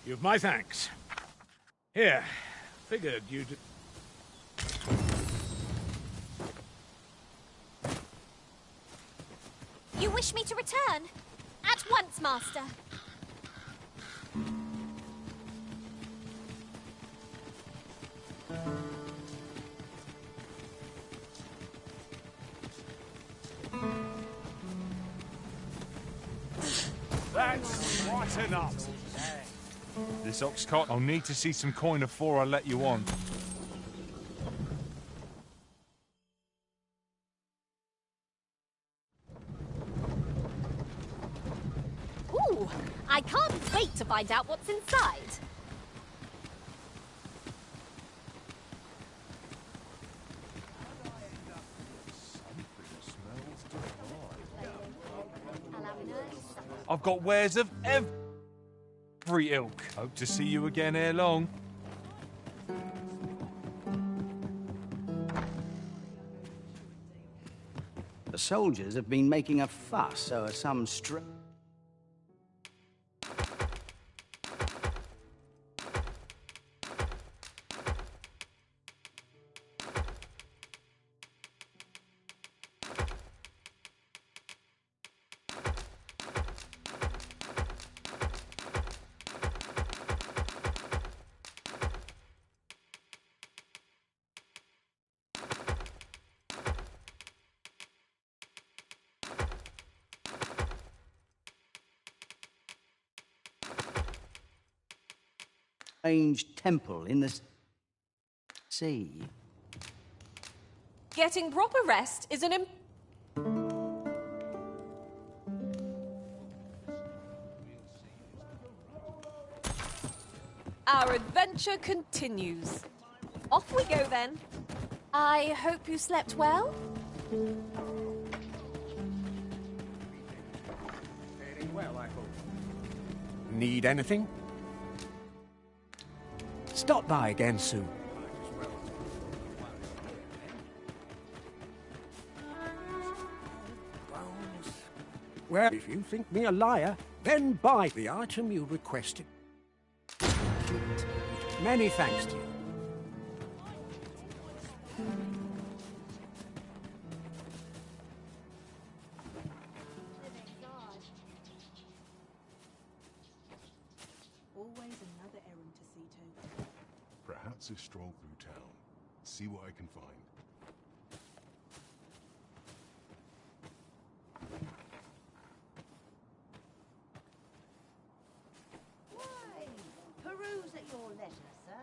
You've my thanks. Here, figured you'd... You wish me to return? At once, Master. That's quite enough. This ox cart, I'll need to see some coin before I let you on. Ooh, I can't wait to find out what's inside. I've got wares of every ilk. Hope to see you again ere long. The soldiers have been making a fuss over some strange temple in the sea. Getting proper rest is an Our adventure continues. Off we go then. I hope you slept well. Very well, I hope. Need anything? Stop by again soon. Well, if you think me a liar, then buy the item you requested. Many thanks to you. Always another errand to see to. Perhaps a stroll through town. See what I can find. Why? Peruse at your leisure, sir.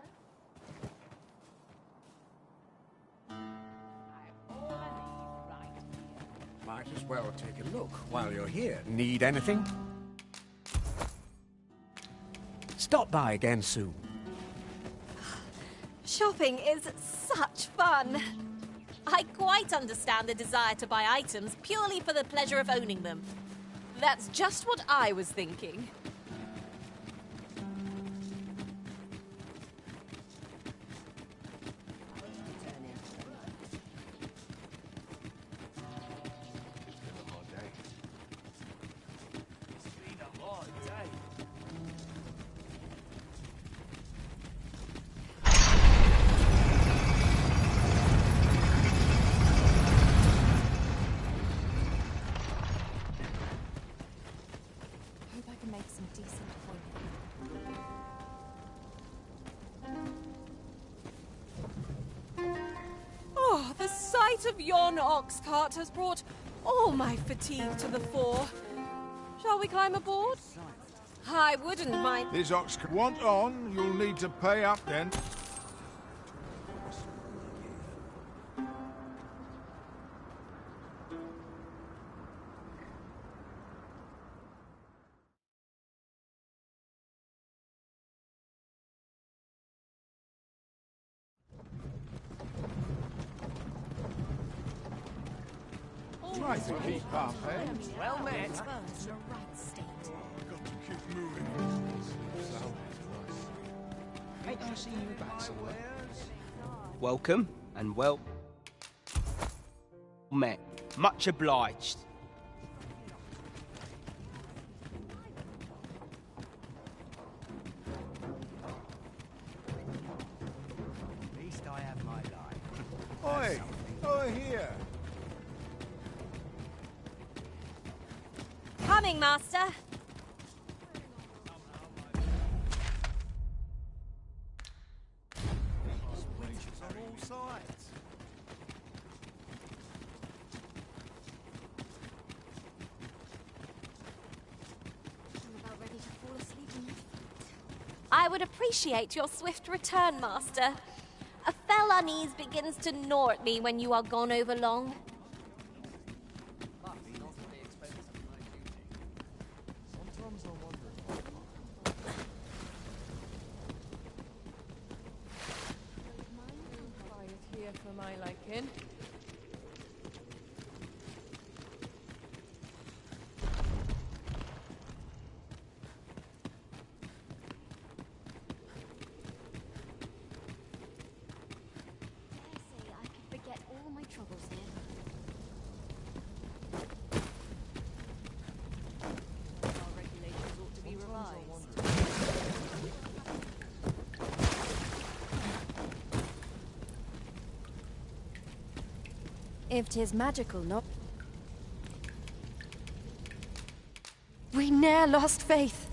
Might as well take a look while you're here. Need anything? Stop by again soon. Shopping is such fun. I quite understand the desire to buy items purely for the pleasure of owning them. That's just what I was thinking. Hope I can make some decent appointment. Oh, the sight of yon ox cart has brought all my fatigue to the fore. Shall we climb aboard? I wouldn't mind. This ox want on, you'll need to pay up then. Nice to keep up, eh? Well met. Ain't I seen you back somewhere? Welcome, and well met. Much obliged. At least I have my life. Oi! Oi here! Coming, Master. Witches on all sides. I'm about ready to fall asleep on my feet. I would appreciate your swift return, Master. A fell unease begins to gnaw at me when you are gone over long. Sometimes I wonder Quiet here for my liking. Dare say I could forget all my troubles here. Our regulations ought to be revised. If 'tis magical, not... We ne'er lost faith.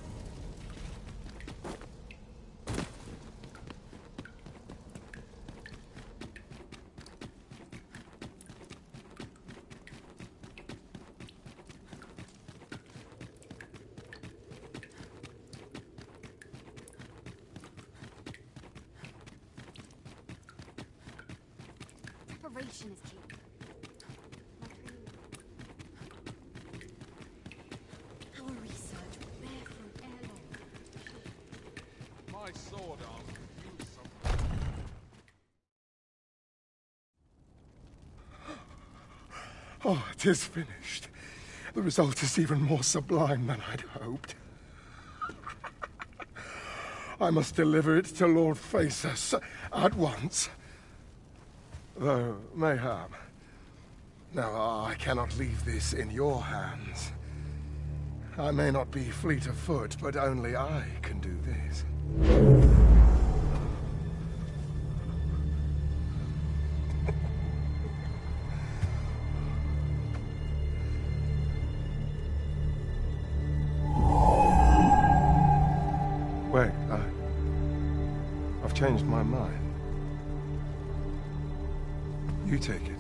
Preparation is key. My training. Our research will bear fruit ere long. my sword arm could use some. Oh, 'tis finished. The result is even more sublime than I'd hoped. I must deliver it to Lord Phaesus at once. Though, mayhap. Now, I cannot leave this in your hands. I may not be fleet of foot, but only I can do this. Wait, I've changed my mind. You take it.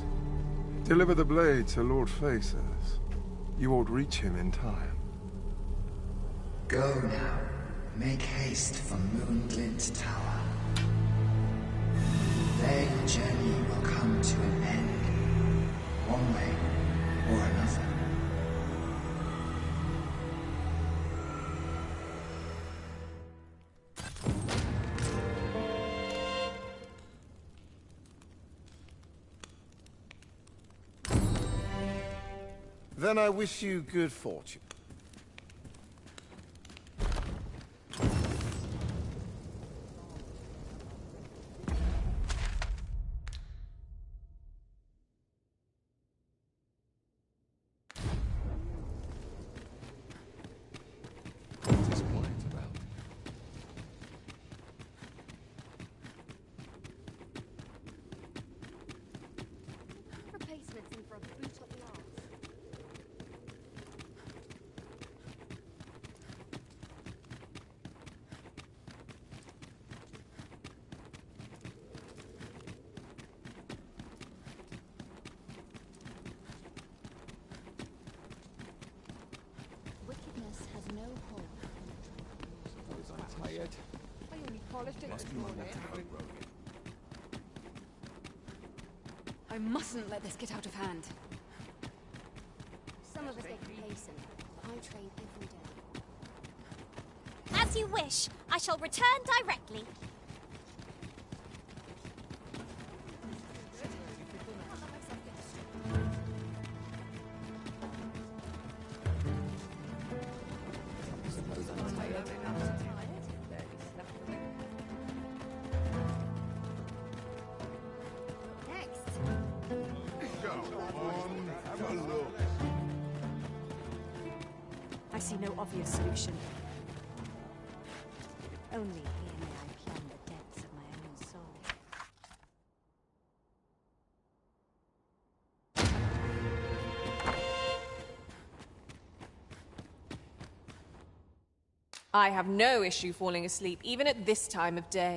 Deliver the blade to Lord Phaesus. You ought reach him in time. Go now. Make haste for Moonglint Tower. There your journey will come to an end. One way or another. Then I wish you good fortune. Replacements in for a boot up the arse. Wickedness has no hold. Suppose I'm tired. I only polished it this morning. I mustn't let this get out of hand. Some of us get complacent, but I train every day. As you wish. I shall return directly. I see no obvious solution. Only here may I plumb the depths of my own soul. I have no issue falling asleep, even at this time of day.